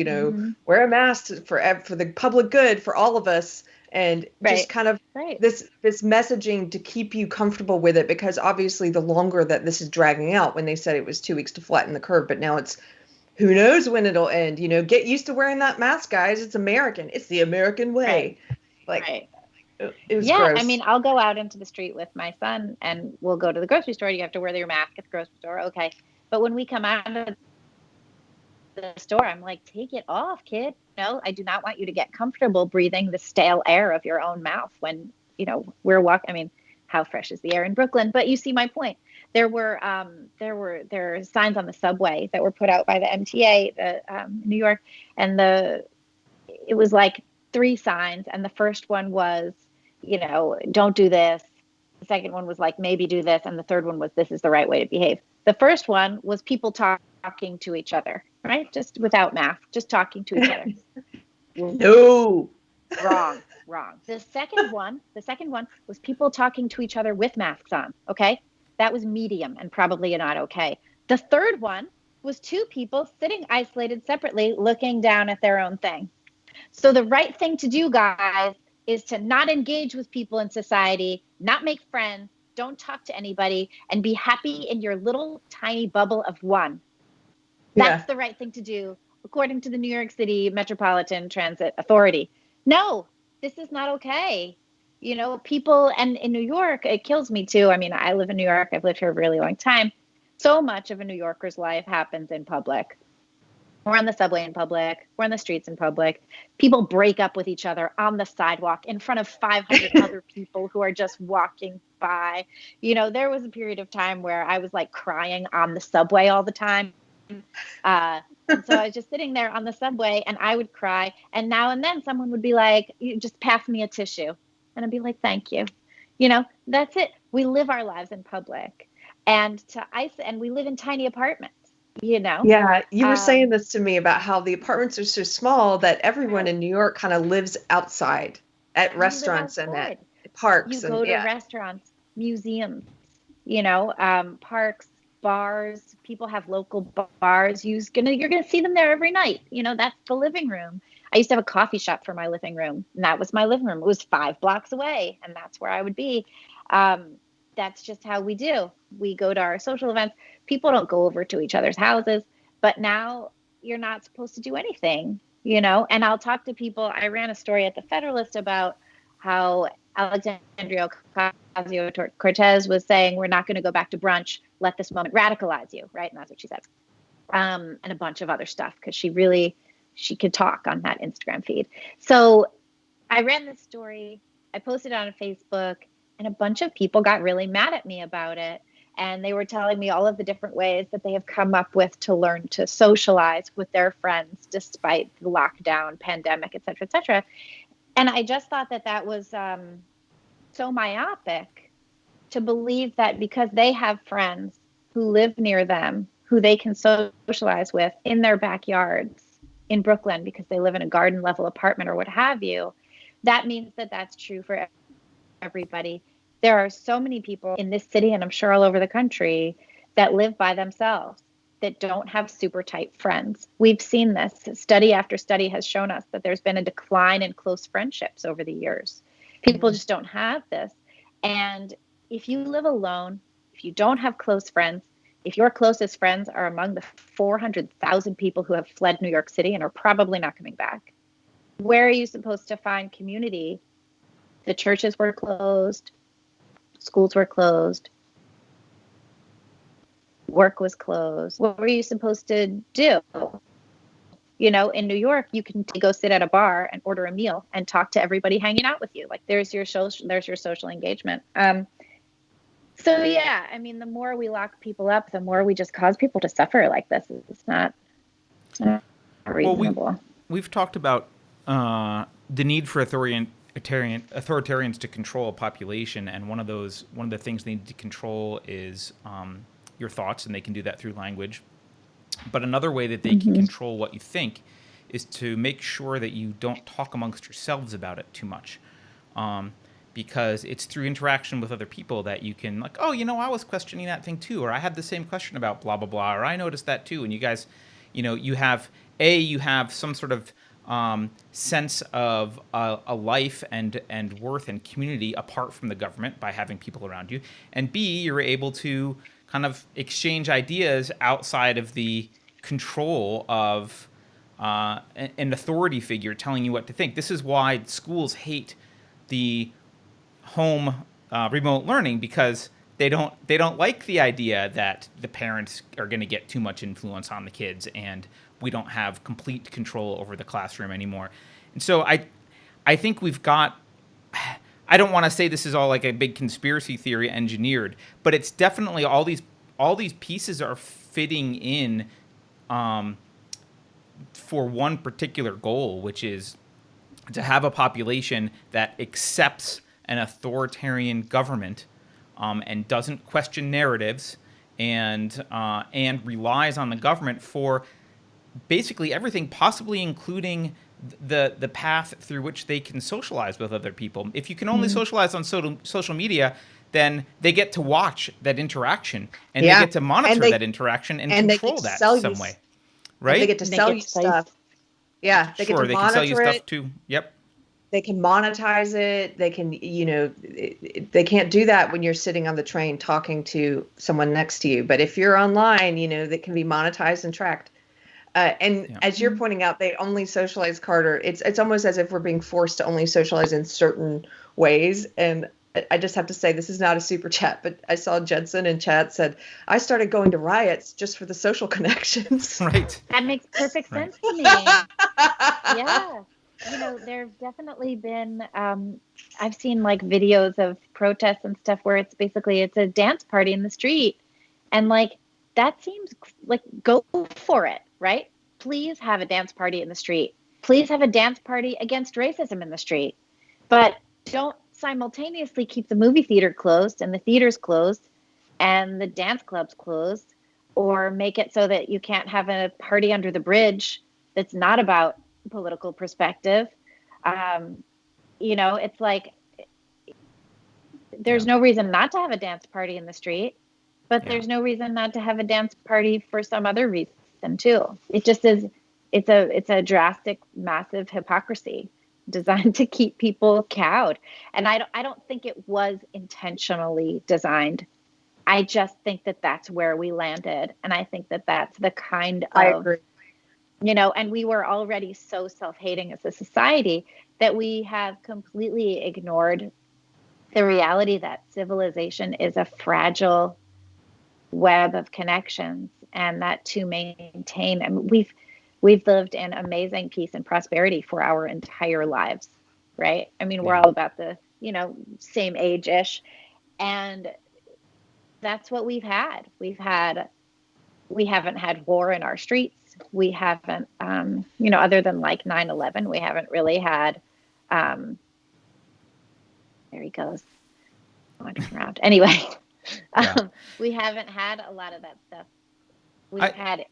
wear a mask for the public good, for all of us. And just kind of this messaging to keep you comfortable with it, because obviously the longer that this is dragging out, when they said it was 2 weeks to flatten the curve, but now it's, who knows when it'll end. Get used to wearing that mask, guys. It's American. It's the American way. It was gross. I'll go out into the street with my son and we'll go to the grocery store. You have to wear your mask at the grocery store. Okay. But when we come out of the store, I'm like, take it off, kid. No, I do not want you to get comfortable breathing the stale air of your own mouth when, we're walking. How fresh is the air in Brooklyn? But you see my point. There were signs on the subway that were put out by the MTA, New York, and it was like 3 signs, and the first one was, don't do this. The second one was like, maybe do this, and the third one was, this is the right way to behave. The first one was people talking to each other, right? Just without masks, just talking to each other. No. Wrong. The second one was people talking to each other with masks on. Okay. That was medium and probably not okay. The third one was 2 people sitting isolated separately, looking down at their own thing. So the right thing to do, guys, is to not engage with people in society, not make friends, don't talk to anybody, and be happy in your little tiny bubble of one. That's the right thing to do, according to the New York City Metropolitan Transit Authority. No, this is not okay. People, and in New York, it kills me too. I live in New York. I've lived here a really long time. So much of a New Yorker's life happens in public. We're on the subway in public. We're on the streets in public. People break up with each other on the sidewalk in front of 500 other people who are just walking by. There was a period of time where I was like crying on the subway all the time. And so I was just sitting there on the subway and I would cry. And now and then someone would be like, you just pass me a tissue. And I'd be like, thank you. That's it. We live our lives in public, and we live in tiny apartments. Yeah, you were saying this to me about how the apartments are so small that everyone in New York kind of lives outside at restaurants and at parks. You go to restaurants, museums, parks, bars. People have local bars. You're gonna see them there every night. That's the living room. I used to have a coffee shop for my living room, and that was my living room. It was 5 blocks away, and that's where I would be. That's just how we do. We go to our social events. People don't go over to each other's houses, but now you're not supposed to do anything, you know? And I'll talk to people. I ran a story at the Federalist about how Alexandria Ocasio-Cortez was saying, we're not going to go back to brunch. Let this moment radicalize you, right? And that's what she says. And a bunch of other stuff, because she could talk on that Instagram feed. So I ran this story. I posted it on Facebook, and a bunch of people got really mad at me about it. And they were telling me all of the different ways that they have come up with to learn to socialize with their friends despite the lockdown, pandemic, et cetera, et cetera. And I just thought that that was so myopic to believe that because they have friends who live near them, who they can socialize with in their backyards in Brooklyn because they live in a garden level apartment or what have you, that means that that's true for everybody. There are so many people in this city, and I'm sure all over the country, that live by themselves, that don't have super tight friends. We've seen this. Study after study has shown us that there's been a decline in close friendships over the years. People just don't have this. And if you live alone, if you don't have close friends, if your closest friends are among the 400,000 people who have fled New York City and are probably not coming back, where are you supposed to find community? The churches were closed, schools were closed, work was closed. What were you supposed to do? You know, in New York, you can go sit at a bar and order a meal and talk to everybody hanging out with you. Like there's your social engagement. So yeah, I mean, the more we lock people up, the more we just cause people to suffer like this. It's not reasonable. Well, we've talked about the need for authoritarians to control a population, and one of the things they need to control is your thoughts, and they can do that through language. But another way that they can control what you think is to make sure that you don't talk amongst yourselves about it too much. Because it's through interaction with other people that you can, like, oh, you know, I was questioning that thing too, or I had the same question about blah, blah, blah, or I noticed that too. And you guys, you know, you have some sort of sense of a life and worth and community apart from the government by having people around you. And B, you're able to kind of exchange ideas outside of the control of an authority figure telling you what to think. This is why schools hate the home remote learning, because they don't like the idea that the parents are going to get too much influence on the kids and we don't have complete control over the classroom anymore. And so I think we've got, I don't want to say this is all like a big conspiracy theory engineered, but it's definitely all these pieces are fitting in for one particular goal, which is to have a population that accepts an authoritarian government and doesn't question narratives and relies on the government for basically everything, possibly including the path through which they can socialize with other people. If you can only socialize on social media, then they get to watch that interaction and they get to monitor that interaction and control that some way. Right? They get to sell you stuff. Yeah, they get to monitor it. Sure, they can sell you stuff too. Yep. They can monetize it. They can, you know, they can't do that when you're sitting on the train talking to someone next to you. But if you're online, you know, that can be monetized and tracked. As you're pointing out, they only socialize, Carter. It's almost as if we're being forced to only socialize in certain ways. And I just have to say, this is not a super chat, but I saw Jensen in chat said, I started going to riots just for the social connections. Right. That makes perfect sense to me. Yeah. You know, there have definitely been, I've seen like videos of protests and stuff where it's a dance party in the street. And like, that seems like, go for it, right? Please have a dance party in the street. Please have a dance party against racism in the street. But don't simultaneously keep the movie theater closed and the theaters closed and the dance clubs closed, or make it so that you can't have a party under the bridge that's not about political perspective. You know, it's like there's no reason not to have a dance party in the street, but there's no reason not to have a dance party for some other reason too. It just is, it's a drastic, massive hypocrisy designed to keep people cowed. And I don't think it was intentionally designed. I just think that that's where we landed. And I think that that's the kind of And we were already so self-hating as a society that we have completely ignored the reality that civilization is a fragile web of connections, and that to maintain, we've lived in amazing peace and prosperity for our entire lives, right? We're all about the same age-ish, and that's what we've had. We haven't had war in our streets. We haven't, other than like 9/11, we haven't really had, there he goes, wandering around. Anyway, we haven't had a lot of that stuff. We've had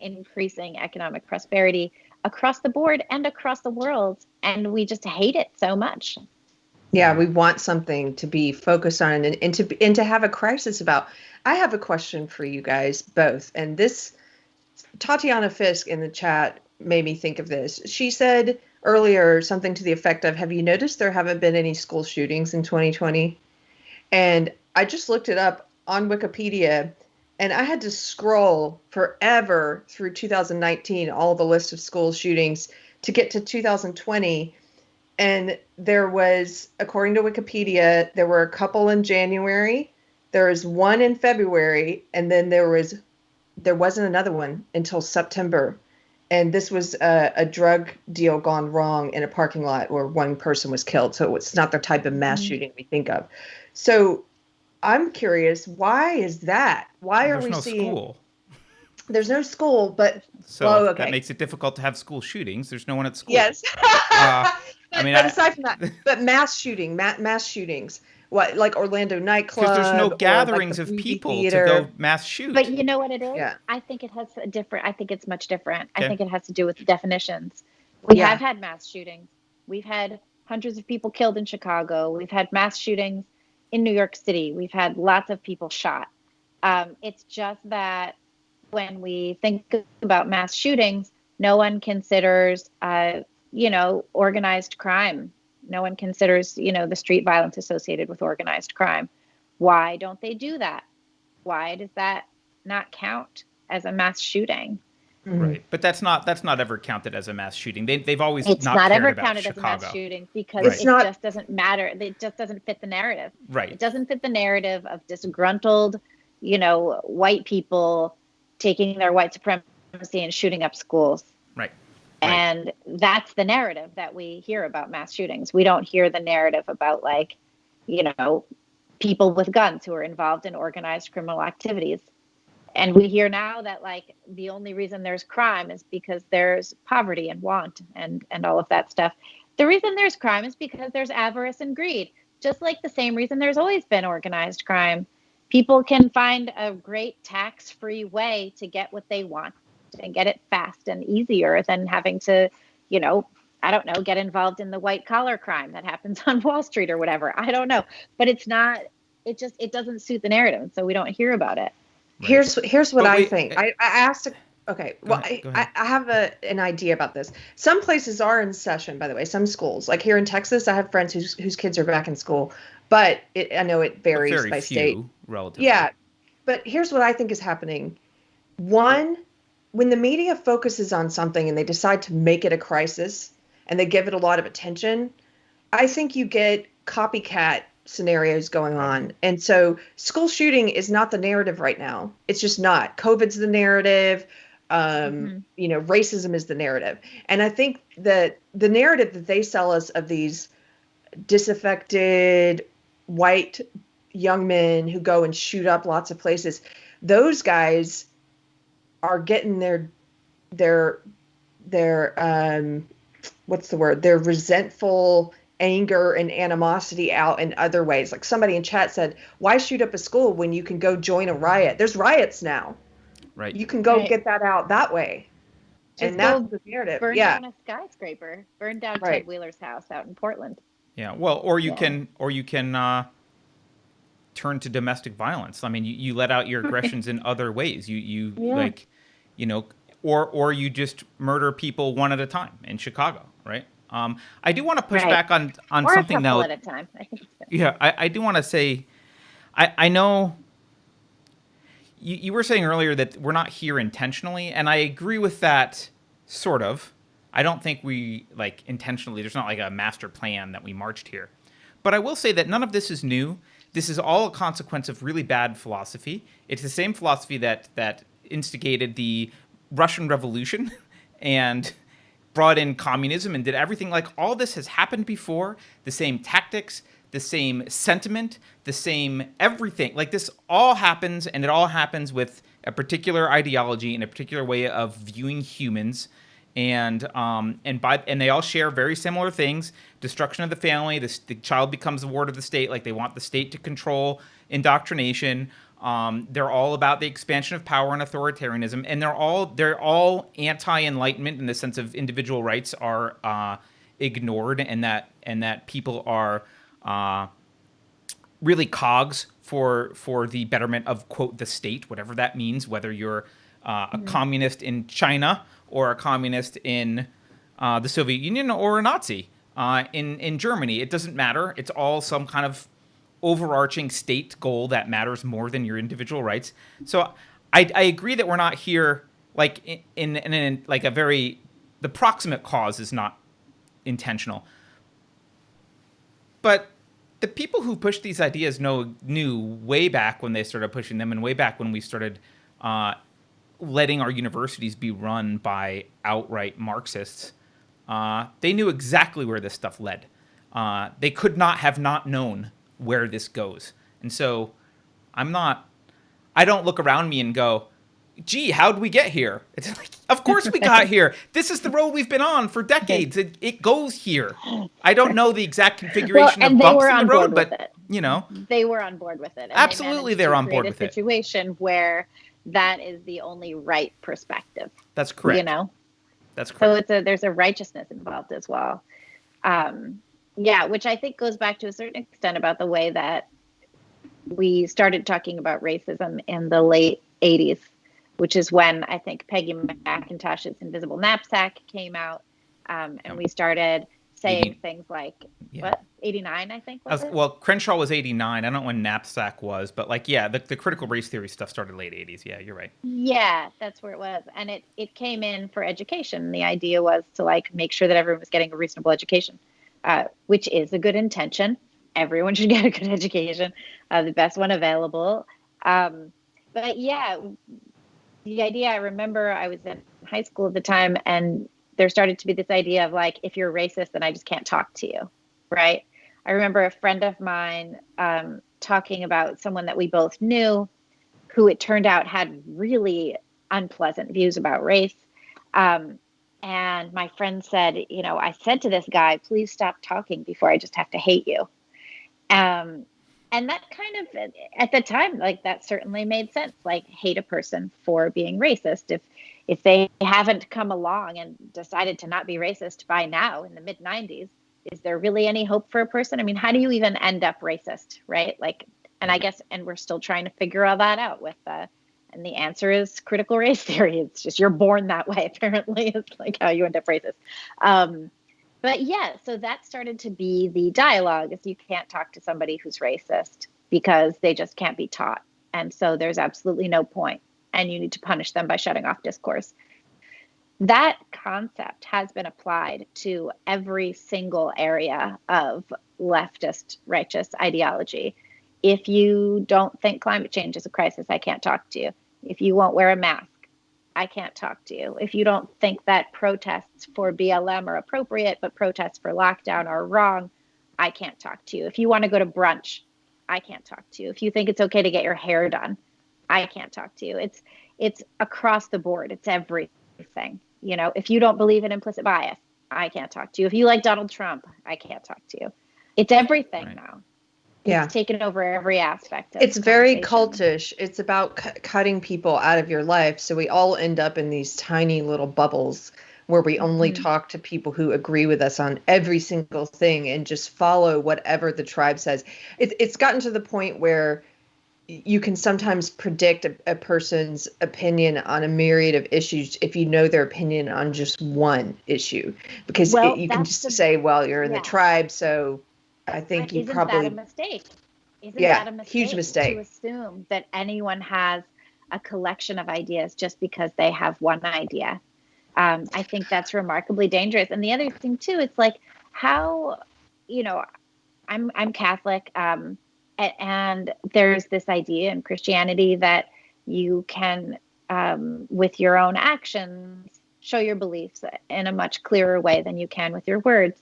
increasing economic prosperity across the board and across the world, and we just hate it so much. Yeah, we want something to be focused on and to have a crisis about. I have a question for you guys both, and this Tatiana Fisk in the chat made me think of this. She said earlier something to the effect of, "Have you noticed there haven't been any school shootings in 2020?" And I just looked it up on Wikipedia, and I had to scroll forever through 2019, all the list of school shootings, to get to 2020. And there was, according to Wikipedia, there were a couple in January, there was one in February, and then there wasn't another one until September. And this was a drug deal gone wrong in a parking lot where one person was killed. So it's not the type of mass shooting we think of. So I'm curious, why is that? Why are we seeing school? There's no school, but that makes it difficult to have school shootings. There's no one at school. Yes. But aside from that, but mass shootings, what, like Orlando nightclub? Because there's no gatherings of people theater. To go mass shoot. But you know what it is? Yeah. I think it's much different. Okay. I think it has to do with definitions. We have had mass shootings. We've had hundreds of people killed in Chicago. We've had mass shootings in New York City. We've had lots of people shot. It's just that when we think about mass shootings, no one considers, organized crime. No one considers, the street violence associated with organized crime. Why don't they do that? Why does that not count as a mass shooting? Right, but that's not ever counted as a mass shooting. They've always it's not ever cared counted Chicago. As a mass shooting because just doesn't matter. It just doesn't fit the narrative. Right. It doesn't fit the narrative of disgruntled, white people taking their white supremacy and shooting up schools. Right. And that's the narrative that we hear about mass shootings. We don't hear the narrative about people with guns who are involved in organized criminal activities. And we hear now that the only reason there's crime is because there's poverty and want and all of that stuff. The reason there's crime is because there's avarice and greed, just like the same reason there's always been organized crime. People can find a great tax-free way to get what they want and get it fast and easier than having to, get involved in the white collar crime that happens on Wall Street or whatever. I don't know. But it doesn't suit the narrative. And so we don't hear about it. Right. Here's what I think. I asked. Okay. Well, I have an idea about this. Some places are in session, by the way. Some schools, like here in Texas, I have friends whose kids are back in school, but I know it varies by state. Relatively. Yeah, but here's what I think is happening. One, when the media focuses on something and they decide to make it a crisis and they give it a lot of attention, I think you get copycat scenarios going on. And so school shooting is not the narrative right now. It's just not. COVID's the narrative. Racism is the narrative. And I think that the narrative that they sell us of these disaffected white young men who go and shoot up lots of places, those guys are getting their what's the word? Their resentful anger and animosity out in other ways. Like somebody in chat said, why shoot up a school when you can go join a riot? There's riots now. Right. You can go get that out that way. Just and that's the narrative. Burn down a skyscraper. Burn down Ted Wheeler's house out in Portland. Yeah. Well, or you can turn to domestic violence. I mean, you let out your aggressions in other ways. Or you just murder people one at a time in Chicago, right? I do want to push back on or something now. At a time. Yeah, I do want to say, I know you were saying earlier that we're not here intentionally, and I agree with that sort of. I don't think we like intentionally. There's not like a master plan that we marched here. But I will say that none of this is new. This is all a consequence of really bad philosophy. It's the same philosophy that instigated the Russian Revolution and brought in communism and did everything. Like, all this has happened before. The same tactics, the same sentiment, the same everything. Like, this all happens, and it all happens with a particular ideology and a particular way of viewing humans. And they all share very similar things: destruction of the family. The child becomes the ward of the state. Like, they want the state to control indoctrination. They're all about the expansion of power and authoritarianism, and they're all anti-enlightenment in the sense of individual rights are ignored, and that people are really cogs for the betterment of, quote, the state, whatever that means, whether you're a communist in China or a communist in the Soviet Union or a Nazi in Germany. It doesn't matter. It's all some kind of overarching state goal that matters more than your individual rights. So I agree that we're not here like in like a very, the proximate cause is not intentional. But the people who pushed these ideas knew way back when they started pushing them, and way back when we started letting our universities be run by outright Marxists. They knew exactly where this stuff led. They could not have not known where this goes. And so I don't look around me and go, gee, how'd we get here? It's like, of course we got here. This is the road we've been on for decades. It goes here. I don't know the exact configuration of bumps in the road, but, you know. They were on board with it. And absolutely, they're on board with it. A situation where that is the only right perspective. That's correct. You know? That's correct. So there's a righteousness involved as well. Yeah, which I think goes back to a certain extent about the way that we started talking about racism in the late 80s, which is when I think Peggy McIntosh's Invisible Knapsack came out, and we started saying things like, 89, I think, was it? Well, Crenshaw was 89. I don't know when Knapsack was, but like, yeah, the critical race theory stuff started late 80s. Yeah, you're right. Yeah, that's where it was. And it came in for education. The idea was to like make sure that everyone was getting a reasonable education, which is a good intention. Everyone should get a good education, the best one available. But yeah, the idea, I remember I was in high school at the time, and there started to be this idea of like, if you're racist, then I just can't talk to you, right? I remember a friend of mine talking about someone that we both knew who it turned out had really unpleasant views about race. And my friend said, you know, I said to this guy, please stop talking before I just have to hate you. And that kind of, at the time, like that certainly made sense. Like, hate a person for being racist. If they haven't come along and decided to not be racist by now in the mid 90s, is there really any hope for a person? I mean, how do you even end up racist, right? Like, and I guess, and we're still trying to figure all that out with, and the answer is critical race theory. It's just, you're born that way, apparently. It's like how you end up racist. But yeah, so that started to be the dialogue, is you can't talk to somebody who's racist because they just can't be taught. And so there's absolutely no point, and you need to punish them by shutting off discourse. That concept has been applied to every single area of leftist righteous ideology. If you don't think climate change is a crisis, I can't talk to you. If you won't wear a mask, I can't talk to you. If you don't think that protests for BLM are appropriate, but protests for lockdown are wrong, I can't talk to you. If you want to go to brunch, I can't talk to you. If you think it's okay to get your hair done, I can't talk to you. It's across the board. It's everything. You know, if you don't believe in implicit bias, I can't talk to you. If you like Donald Trump, I can't talk to you. It's everything now. It's taken over every aspect of it's very cultish. It's about cutting people out of your life. So we all end up in these tiny little bubbles where we only talk to people who agree with us on every single thing and just follow whatever the tribe says. It's gotten to the point where you can sometimes predict a person's opinion on a myriad of issues if you know their opinion on just one issue, because you can just say, well, you're in the tribe, so I think you probably... Isn't that a mistake? Isn't that a mistake? Huge mistake. To assume that anyone has a collection of ideas just because they have one idea. I think that's remarkably dangerous. And the other thing too, it's like how, I'm Catholic, and there's this idea in Christianity that you can, with your own actions, show your beliefs in a much clearer way than you can with your words.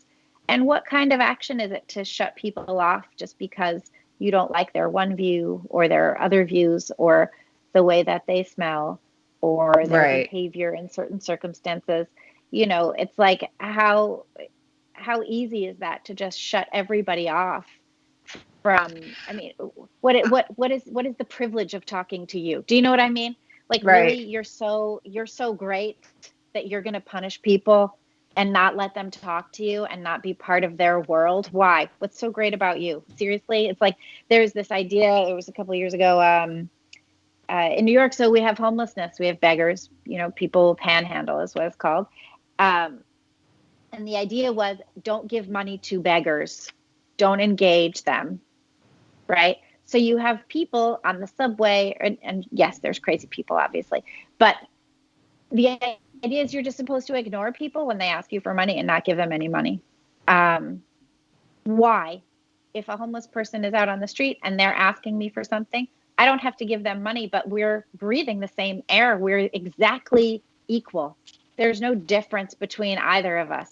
And what kind of action is it to shut people off just because you don't like their one view or their other views or the way that they smell or their Right. behavior in certain circumstances? It's like how easy is that to just shut everybody off from, I mean, what is the privilege of talking to you? Do you know what I mean? Like, really, Right. you're so great that you're going to punish people and not let them talk to you and not be part of their world. Why? What's so great about you? Seriously, it's like there's this idea. It was a couple of years ago in New York. So we have homelessness, we have beggars. People panhandle is what it's called. And the idea was, don't give money to beggars, don't engage them, right? So you have people on the subway, and yes, there's crazy people, obviously, but the idea is you're just supposed to ignore people when they ask you for money and not give them any money. Why? If a homeless person is out on the street and they're asking me for something, I don't have to give them money, but we're breathing the same air. We're exactly equal. There's no difference between either of us,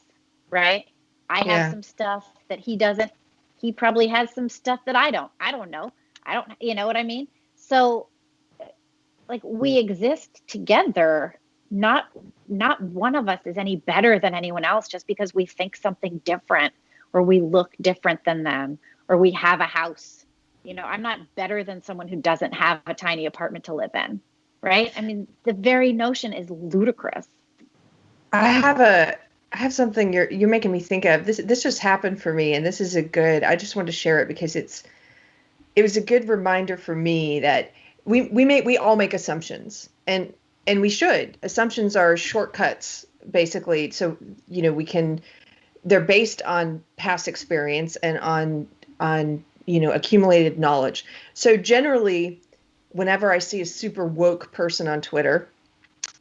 right? I have some stuff that he doesn't. He probably has some stuff that I don't. I don't know. You know what I mean? So, like, we exist together. Not one of us is any better than anyone else just because we think something different or we look different than them or we have a house. I'm not better than someone who doesn't have a tiny apartment to live in, right? I mean, the very notion is ludicrous. I have something you're making me think of. This just happened for me, and this is I just wanted to share it because it was a good reminder for me that we all make assumptions, and we should. Assumptions are shortcuts, basically. So they're based on past experience and on accumulated knowledge. So generally, whenever I see a super woke person on Twitter,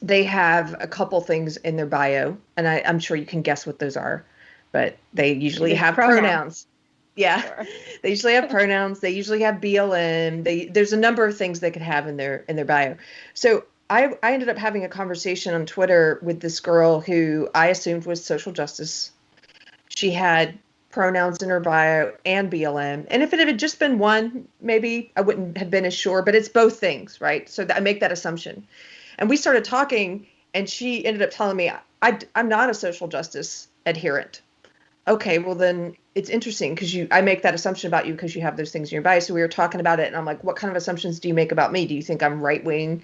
they have a couple things in their bio, and I'm sure you can guess what those are, but they usually have pronouns. Yeah, sure. They usually have pronouns. They usually have BLM. There's a number of things they could have in their bio. So I ended up having a conversation on Twitter with this girl who I assumed was social justice. She had pronouns in her bio and BLM. And if it had just been one, maybe I wouldn't have been as sure, but it's both things, right? So I make that assumption. And we started talking, and she ended up telling me, I'm not a social justice adherent. Okay, well then it's interesting because I make that assumption about you because you have those things in your bio. So we were talking about it, and I'm like, what kind of assumptions do you make about me? Do you think I'm right-wing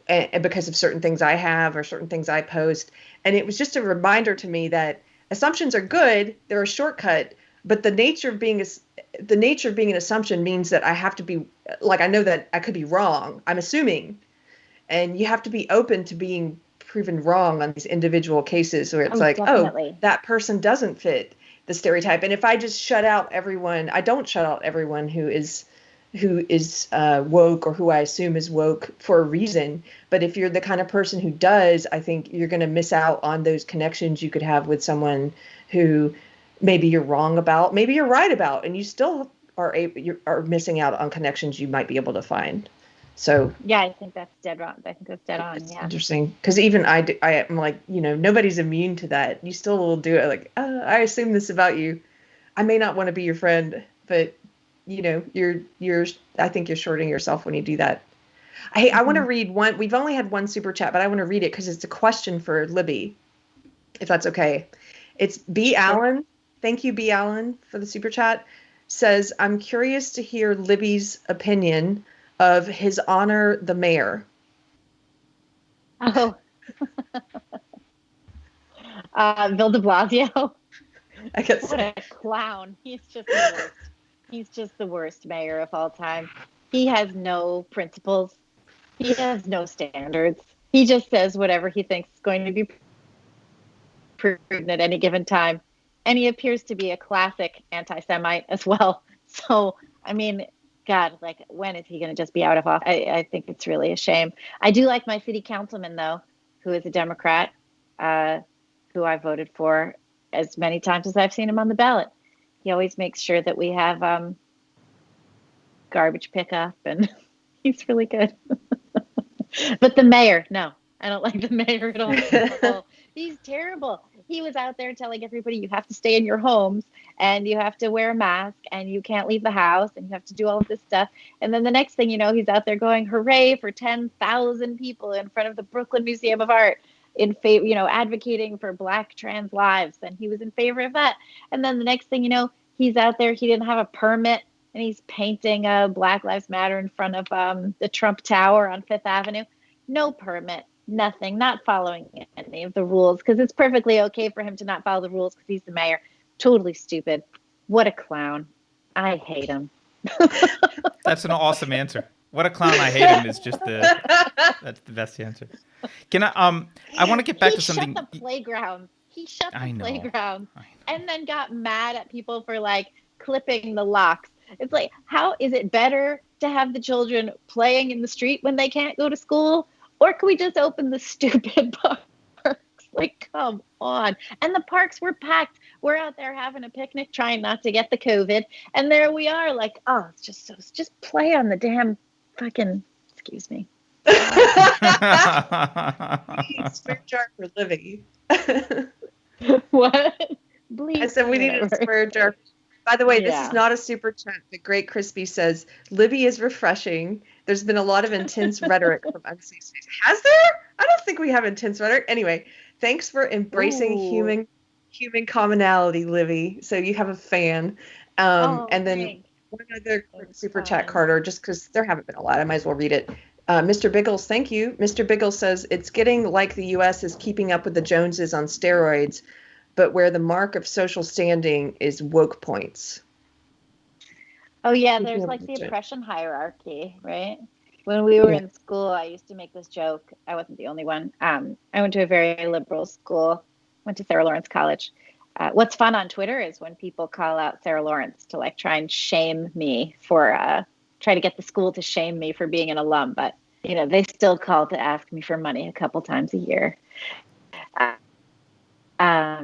and because of certain things I have or certain things I post? And it was just a reminder to me that assumptions are good. They're a shortcut, but the nature of being an assumption means that I have to be, like, I know that I could be wrong. I'm assuming. And you have to be open to being proven wrong on these individual cases where it's definitely. that person doesn't fit the stereotype. And if I just shut out everyone, I don't shut out everyone who is woke or who I assume is woke for a reason. But if you're the kind of person who does, I think you're going to miss out on those connections you could have with someone who maybe you're wrong about, maybe you're right about, and you still you are missing out on connections you might be able to find. So yeah, I think that's dead on. Yeah. Interesting, because even I'm like, nobody's immune to that. You still will do it. Like, I assume this about you. I may not want to be your friend, but you're. I think you're shorting yourself when you do that. Hey, I want to read one. We've only had one super chat, but I want to read it because it's a question for Libby, if that's okay. It's B. Allen. Thank you, B. Allen, for the super chat. Says, I'm curious to hear Libby's opinion of His Honor the Mayor. Oh. Bill de Blasio. I guess. What a clown. He's just the worst. He's just the worst mayor of all time. He has no principles. He has no standards. He just says whatever he thinks is going to be proven at any given time. And he appears to be a classic anti-Semite as well. So, I mean, God, like, when is he going to just be out of office? I think it's really a shame. I do like my city councilman, though, who is a Democrat. who I voted for as many times as I've seen him on the ballot. He always makes sure that we have garbage pickup, and he's really good. But the mayor, no, I don't like the mayor at all. He's terrible. He was out there telling everybody you have to stay in your homes and you have to wear a mask and you can't leave the house and you have to do all of this stuff. And then the next thing you know, he's out there going, hooray for 10,000 people in front of the Brooklyn Museum of Art in favor, advocating for Black trans lives. And he was in favor of that. And then the next thing you know, he's out there, he didn't have a permit and he's painting Black Lives Matter in front of the Trump Tower on Fifth Avenue. No permit, nothing, not following any of the rules, because it's perfectly okay for him to not follow the rules because he's the mayor. Totally stupid. What a clown. I hate him. That's an awesome answer. What a clown, I hate him is just that's the best answer. Can I want to get back to something. He shut the playground. Playground and then got mad at people for clipping the locks. It's like, how is it better to have the children playing in the street when they can't go to school? Or can we just open the stupid parks? Come on. And the parks were packed. We're out there having a picnic, trying not to get the COVID. And there we are it's just play on the damn fucking, excuse me. Swear jar for Libby. What? Please. I said we need a swear jar. By the way, this is not a super chat. The Great Crispy says, Libby is refreshing. There's been a lot of intense rhetoric from unsafe space. Has there? I don't think we have intense rhetoric. Anyway, thanks for embracing human commonality, Libby. So you have a fan. And then thanks. One other super chat, Carter, just because there haven't been a lot. I might as well read it. Mr. Biggles, thank you. Mr. Biggles says, it's getting like the U.S. is keeping up with the Joneses on steroids, but where the mark of social standing is woke points. Oh, yeah, there's the oppression hierarchy, right? When we were in school, I used to make this joke. I wasn't the only one. I went to a very liberal school, went to Sarah Lawrence College. What's fun on Twitter is when people call out Sarah Lawrence to try and shame me for, try to get the school to shame me for being an alum. But, they still call to ask me for money a couple times a year. I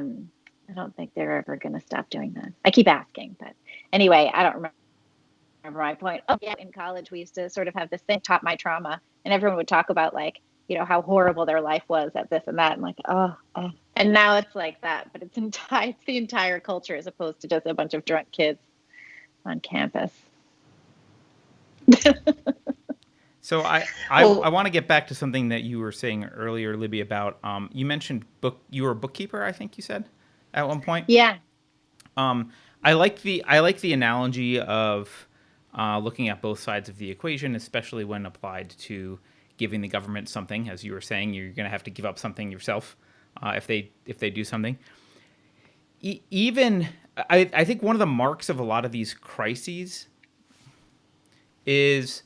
don't think they're ever going to stop doing that. I keep asking, but anyway, I don't remember my point. Oh, yeah, in college, we used to sort of have this thing, Taught My Trauma, and everyone would talk about how horrible their life was at this and that. And and now it's like that, but it's the entire culture as opposed to just a bunch of drunk kids on campus. So I want to get back to something that you were saying earlier, Libby, about you mentioned you were a bookkeeper, I think you said at one point. Yeah. I like the analogy of looking at both sides of the equation, especially when applied to giving the government something. As you were saying, you're going to have to give up something yourself if they do something. I think one of the marks of a lot of these crises is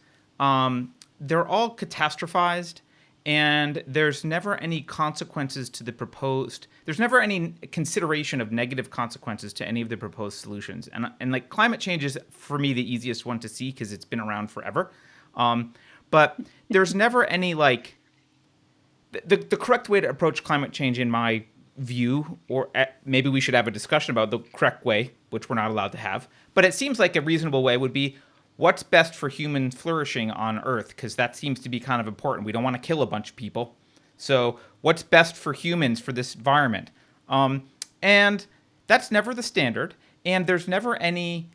they're all catastrophized, and there's never any consequences to the proposed. There's never any consideration of negative consequences to any of the proposed solutions. And climate change is, for me, the easiest one to see because it's been around forever. But there's never any the correct way to approach climate change, in my view, or maybe we should have a discussion about the correct way, which we're not allowed to have. But it seems like a reasonable way would be, what's best for human flourishing on Earth? Because that seems to be kind of important. We don't want to kill a bunch of people. So what's best for humans for this environment? And that's never the standard. And there's never any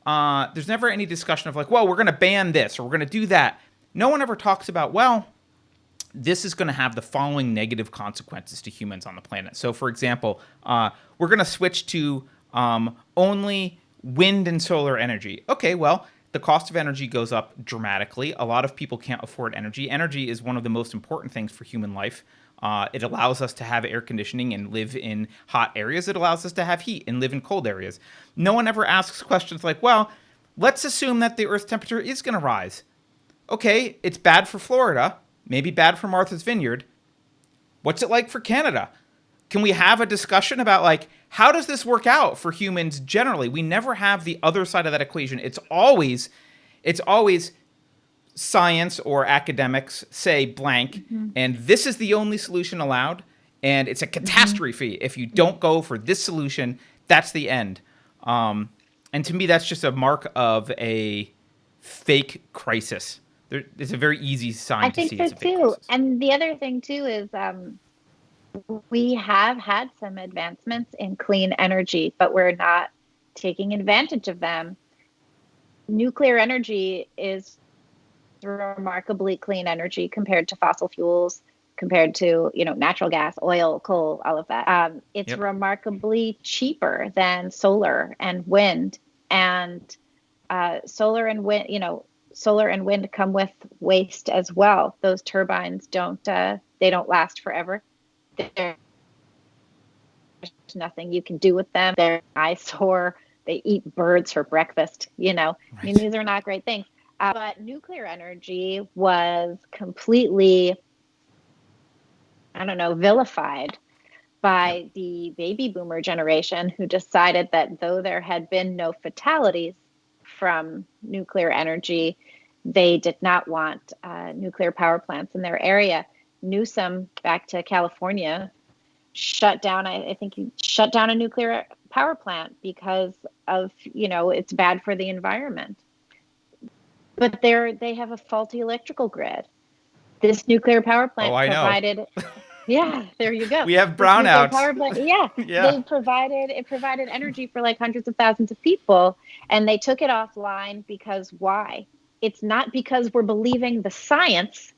discussion of we're going to ban this or we're going to do that. No one ever talks about, this is going to have the following negative consequences to humans on the planet. So, for example, we're going to switch to only wind and solar energy. Okay, the cost of energy goes up dramatically. A lot of people can't afford energy. Energy is one of the most important things for human life. It allows us to have air conditioning and live in hot areas. It allows us to have heat and live in cold areas. No one ever asks questions like, let's assume that the Earth's temperature is going to rise. Okay, it's bad for Florida, maybe bad for Martha's Vineyard. What's it like for Canada? Can we have a discussion about how does this work out for humans generally? We never have the other side of that equation. It's always science or academics say blank, and this is the only solution allowed. And it's a catastrophe. If you don't go for this solution, that's the end. And to me, that's just a mark of a fake crisis. It's a very easy sign I to think see so it's a fake too. crisis. And the other thing too is we have had some advancements in clean energy, but we're not taking advantage of them. Nuclear energy is remarkably clean energy compared to fossil fuels, compared to natural gas, oil, coal, all of that. It's remarkably cheaper than solar and wind, and solar and wind come with waste as well. Those turbines don't last forever. There's nothing you can do with them. They're an eyesore. They eat birds for breakfast. Right. I mean, these are not great things. But nuclear energy was completely, vilified by the baby boomer generation, who decided that though there had been no fatalities from nuclear energy, they did not want nuclear power plants in their area. Newsom, back to California, shut down, I think he shut down a nuclear power plant because of, it's bad for the environment. But they have a faulty electrical grid. This nuclear power plant provided. Yeah, there you go. We have brownouts. Power plant, yeah. It provided energy for like hundreds of thousands of people, and they took it offline because why? It's not because we're believing the science,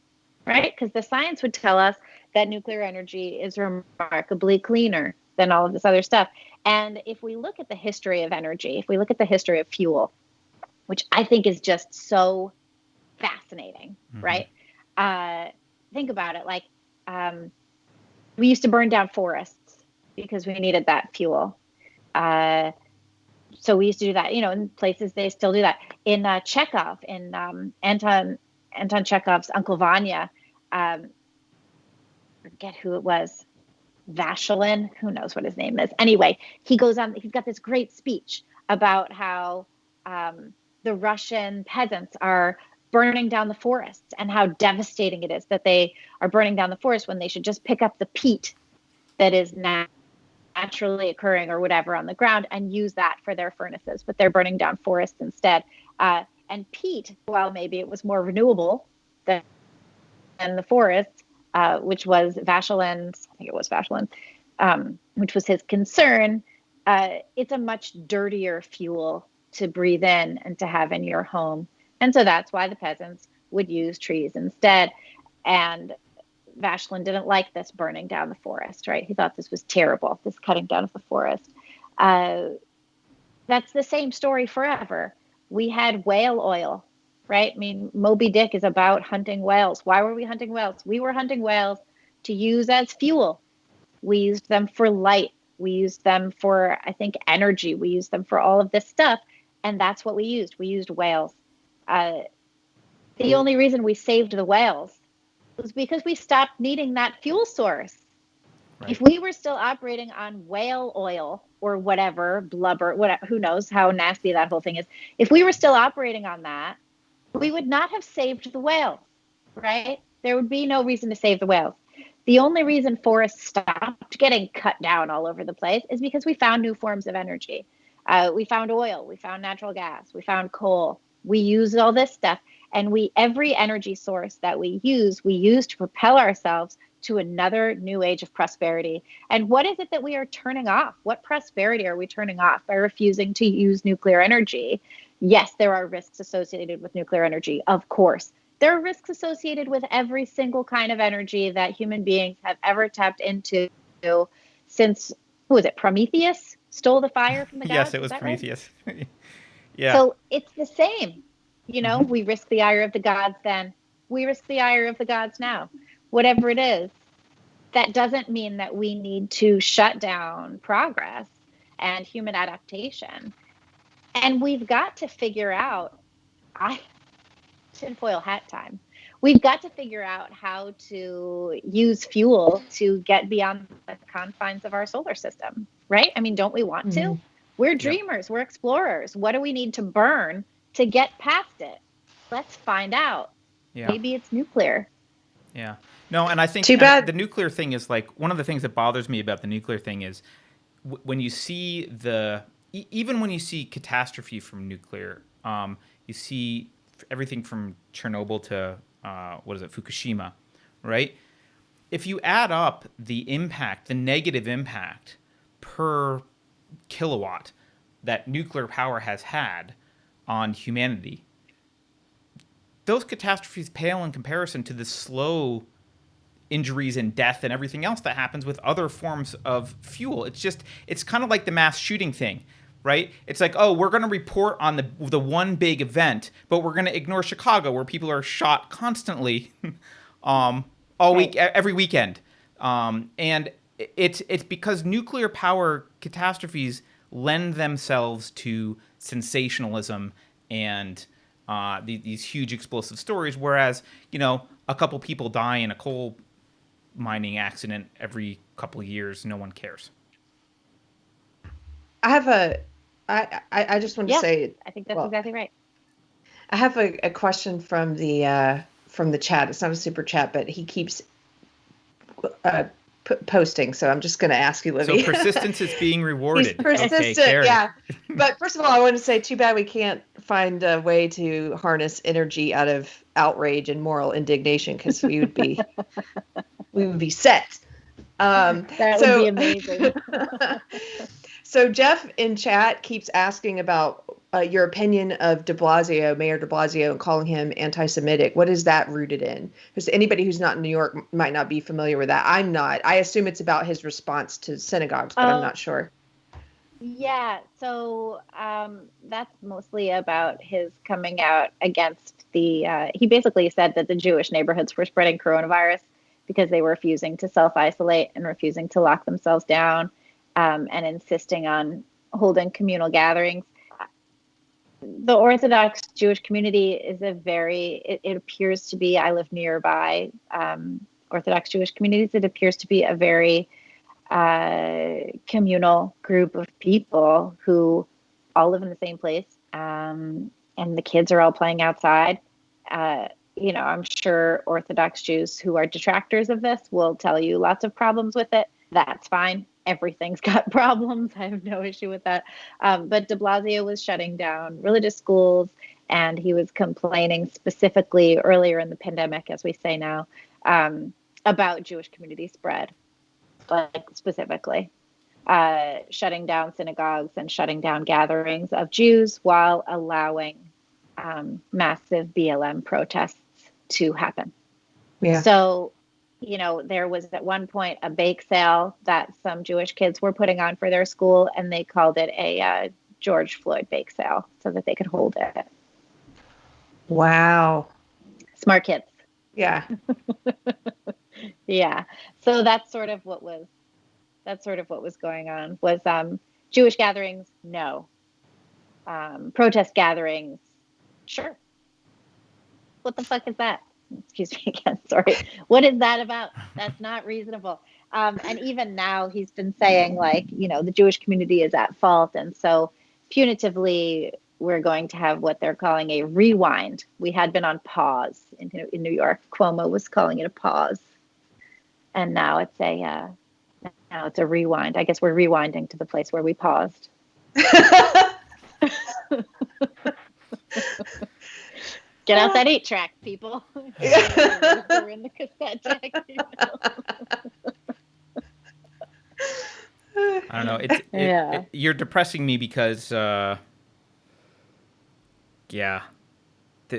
right? Because the science would tell us that nuclear energy is remarkably cleaner than all of this other stuff. And if we look at the history of energy, if we look at the history of fuel, which I think is just so fascinating, right? Think about it. Like, we used to burn down forests because we needed that fuel. So we used to do that, in places they still do that. In Chekhov, in Anton Chekhov's Uncle Vanya, forget who it was, Vashelin, who knows what his name is. Anyway, he's got this great speech about how the Russian peasants are burning down the forests and how devastating it is that they are burning down the forest when they should just pick up the peat that is naturally occurring or whatever on the ground and use that for their furnaces, but they're burning down forests instead. And peat, while maybe it was more renewable than the forest, which was Vachelin's, I think it was Vachelin, which was his concern, it's a much dirtier fuel to breathe in and to have in your home. And so that's why the peasants would use trees instead. And Vachelin didn't like this burning down the forest, right? He thought this was terrible, this cutting down of the forest. That's the same story forever. We had whale oil, right? I mean, Moby Dick is about hunting whales. Why were we hunting whales? We were hunting whales to use as fuel. We used them for light. We used them for, I think, energy. We used them for all of this stuff. And that's what we used. We used whales. The only reason we saved the whales was because we stopped needing that fuel source. Right. If we were still operating on whale oil or whatever, blubber, whatever, who knows how nasty that whole thing is. If we were still operating on that, we would not have saved the whales, right? There would be no reason to save the whales. The only reason forests stopped getting cut down all over the place is because we found new forms of energy. We found oil, we found natural gas, we found coal. We used all this stuff, and every energy source that we use to propel ourselves to another new age of prosperity. And what is it that we are turning off? What prosperity are we turning off by refusing to use nuclear energy? Yes, there are risks associated with nuclear energy, of course. There are risks associated with every single kind of energy that human beings have ever tapped into since, who was it, Prometheus stole the fire from the gods? Yes, it was Prometheus. Right? Yeah. So it's the same. We risk the ire of the gods then. We risk the ire of the gods now. Whatever it is, that doesn't mean that we need to shut down progress and human adaptation. And we've got to figure out, tinfoil hat time. We've got to figure out how to use fuel to get beyond the confines of our solar system, right? I mean, don't we want to? We're dreamers, we're explorers. What do we need to burn to get past it? Let's find out. Maybe it's nuclear. Yeah. No, and I think Too bad. the nuclear thing is like one of the things that bothers me about the nuclear thing is when you see even when you see catastrophe from nuclear, you see everything from Chernobyl to Fukushima, right? If you add up the impact, the negative impact per kilowatt that nuclear power has had on humanity, those catastrophes pale in comparison to the slow injuries and death and everything else that happens with other forms of fuel. It's kind of like the mass shooting thing, right? It's like, oh, we're going to report on the one big event, but we're going to ignore Chicago where people are shot constantly all week, every weekend. And it's because nuclear power catastrophes lend themselves to sensationalism and these huge explosive stories, whereas, a couple people die in a coal mining accident every couple of years, no one cares. I just want to say, I think that's exactly right. I have a question from the chat. It's not a super chat, but he keeps posting, so I'm just going to ask you, Libby. So persistence is being rewarded. He's persistent, okay, yeah. But first of all, I want to say, too bad we can't find a way to harness energy out of outrage and moral indignation, because we would be set. That would be amazing. So Jeff in chat keeps asking about your opinion of Mayor de Blasio, and calling him anti-Semitic. What is that rooted in? Because anybody who's not in New York might not be familiar with that. I'm not. I assume it's about his response to synagogues, but I'm not sure. Yeah, so that's mostly about his coming out against he basically said that the Jewish neighborhoods were spreading coronavirus because they were refusing to self-isolate and refusing to lock themselves down, and insisting on holding communal gatherings. The Orthodox Jewish community is it appears to be, I live nearby Orthodox Jewish communities, it appears to be a very communal group of people who all live in the same place, and the kids are all playing outside. I'm sure Orthodox Jews who are detractors of this will tell you lots of problems with it. That's fine. Everything's got problems. I have no issue with that. But de Blasio was shutting down religious schools, and he was complaining specifically earlier in the pandemic, as we say now, about Jewish community spread, like specifically shutting down synagogues and shutting down gatherings of Jews while allowing massive BLM protests to happen. Yeah. So, there was at one point a bake sale that some Jewish kids were putting on for their school, and they called it a George Floyd bake sale so that they could hold it. Wow. Smart kids. Yeah. Yeah. So that's sort of what was going on. Was Jewish gatherings? No. Protest gatherings? Sure. What the fuck is that? Excuse me again. Sorry. What is that about? That's not reasonable. And even now he's been saying, like, the Jewish community is at fault. And so punitively, we're going to have what they're calling a rewind. We had been on pause in New York. Cuomo was calling it a pause. And now it's a rewind. I guess we're rewinding to the place where we paused. Get out that 8-track, people. We're in the cassette deck. I don't know. You're depressing me because,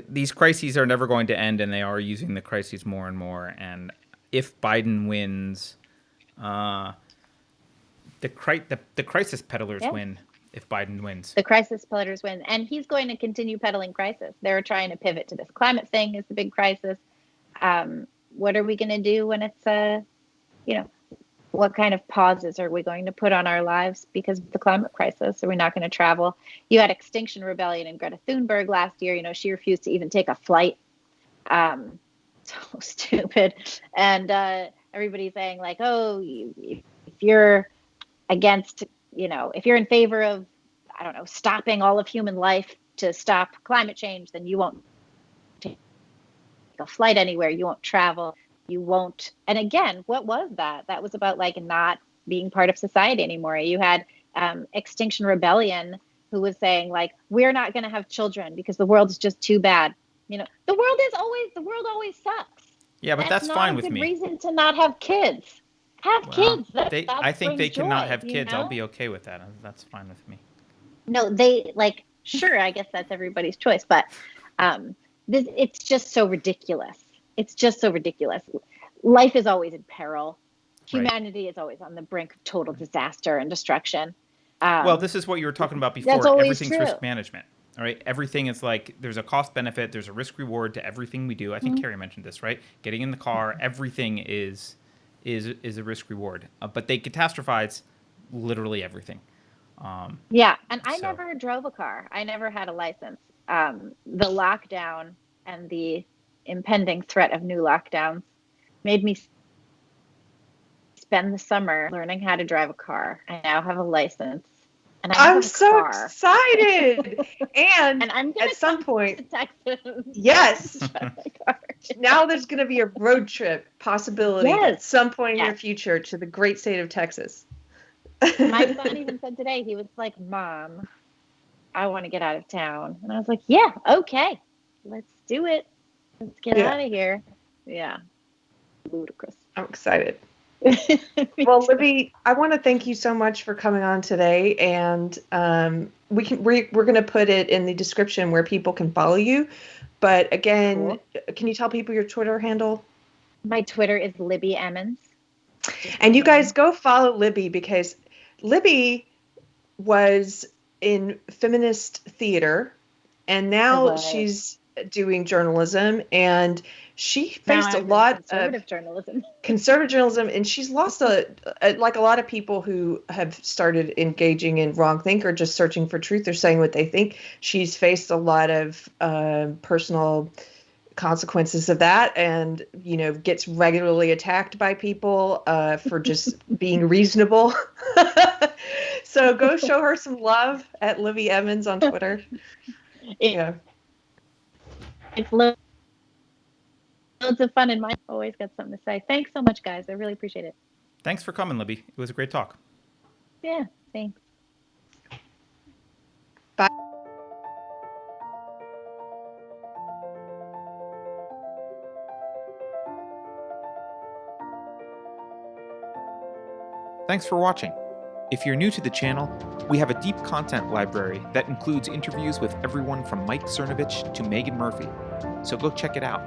these crises are never going to end, and they are using the crises more and more. And if Biden wins, the crisis peddlers win. If Biden wins, the crisis peddlers win, and he's going to continue peddling crisis. They're trying to pivot to this climate thing is the big crisis. What are we going to do when it's what kind of pauses are we going to put on our lives because of the climate crisis? Are we not going to travel? You had Extinction Rebellion and Greta Thunberg last year. She refused to even take a flight. So stupid. And everybody's saying, like, oh, if you're against, if you're in favor of, I don't know, stopping all of human life to stop climate change, then you won't take a flight anywhere. You won't travel. You won't. And again, what was that? That was about like not being part of society anymore. You had Extinction Rebellion, who was saying like, we're not going to have children because the world is just too bad. You know, the world always sucks. Yeah, but that's fine with me. That's not a good reason to not have kids. Have kids. I think they cannot have kids. You know? I'll be okay with that. That's fine with me. No, they like, sure, I guess that's everybody's choice, but it's just so ridiculous. It's just so ridiculous. Life is always in peril. Humanity is always on the brink of total disaster and destruction. Well, this is what you were talking about before. That's always Everything's true. risk management. All right. Everything is like, there's a cost benefit. There's a risk reward to everything we do. I think Keri mentioned this, right? Getting in the car, everything is a risk reward. But they catastrophize literally everything. Yeah. And I never drove a car. I never had a license. The lockdown and the impending threat of new lockdowns made me spend the summer learning how to drive a car. I now have a license. And I'm so excited. And I'm at some point, to Texas. Yes. Now there's going to be a road trip possibility at some point in your future to the great state of Texas. My son even said today, he was like, Mom, I want to get out of town. And I was like, yeah, okay, let's do it. Let's get out of here. Yeah. Ludicrous. I'm excited. Well, Libby, I want to thank you so much for coming on today, and we're going to put it in the description where people can follow you. But again, Can you tell people your Twitter handle? My Twitter is Libby Emmons. And you guys go follow Libby, because Libby was in feminist theater, and now she's doing journalism, and she faced a lot of conservative journalism, and she's lost like a lot of people who have started engaging in wrongthink or just searching for truth or saying what they think. She's faced a lot of personal consequences of that, and gets regularly attacked by people for just being reasonable. So go show her some love at Libby Emmons on Twitter. It's loads of fun, and Mike always got something to say. Thanks so much, guys. I really appreciate it. Thanks for coming, Libby. It was a great talk. Yeah, thanks. Bye. Thanks for watching. If you're new to the channel, we have a deep content library that includes interviews with everyone from Mike Cernovich to Megan Murphy, so go check it out.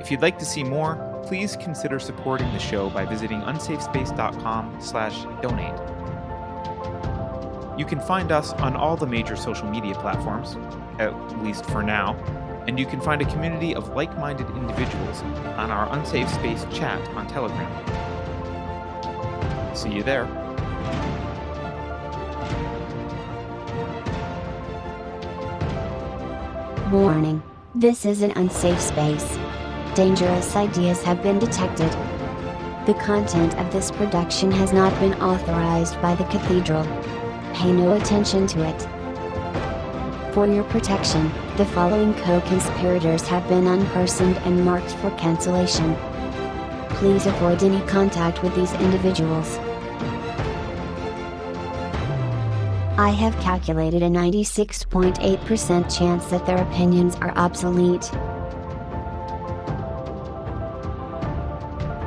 If you'd like to see more, please consider supporting the show by visiting unsafespace.com/donate. You can find us on all the major social media platforms, at least for now, and you can find a community of like-minded individuals on our Unsafe Space chat on Telegram. See you there. Warning. This is an unsafe space. Dangerous ideas have been detected. The content of this production has not been authorized by the Cathedral. Pay no attention to it. For your protection, the following co-conspirators have been unpersoned and marked for cancellation. Please avoid any contact with these individuals. I have calculated a 96.8% chance that their opinions are obsolete.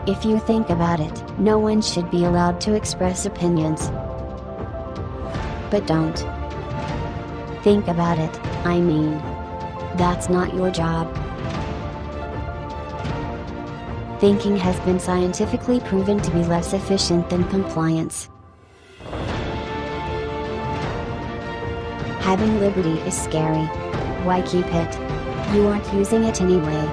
If you think about it, no one should be allowed to express opinions. But don't. Think about it, I mean. That's not your job. Thinking has been scientifically proven to be less efficient than compliance. Having liberty is scary. Why keep it? You aren't using it anyway.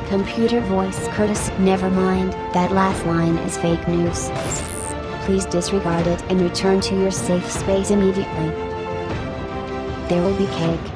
Computer voice courtesy. Never mind, that last line is fake news. Please disregard it and return to your safe space immediately. There will be cake.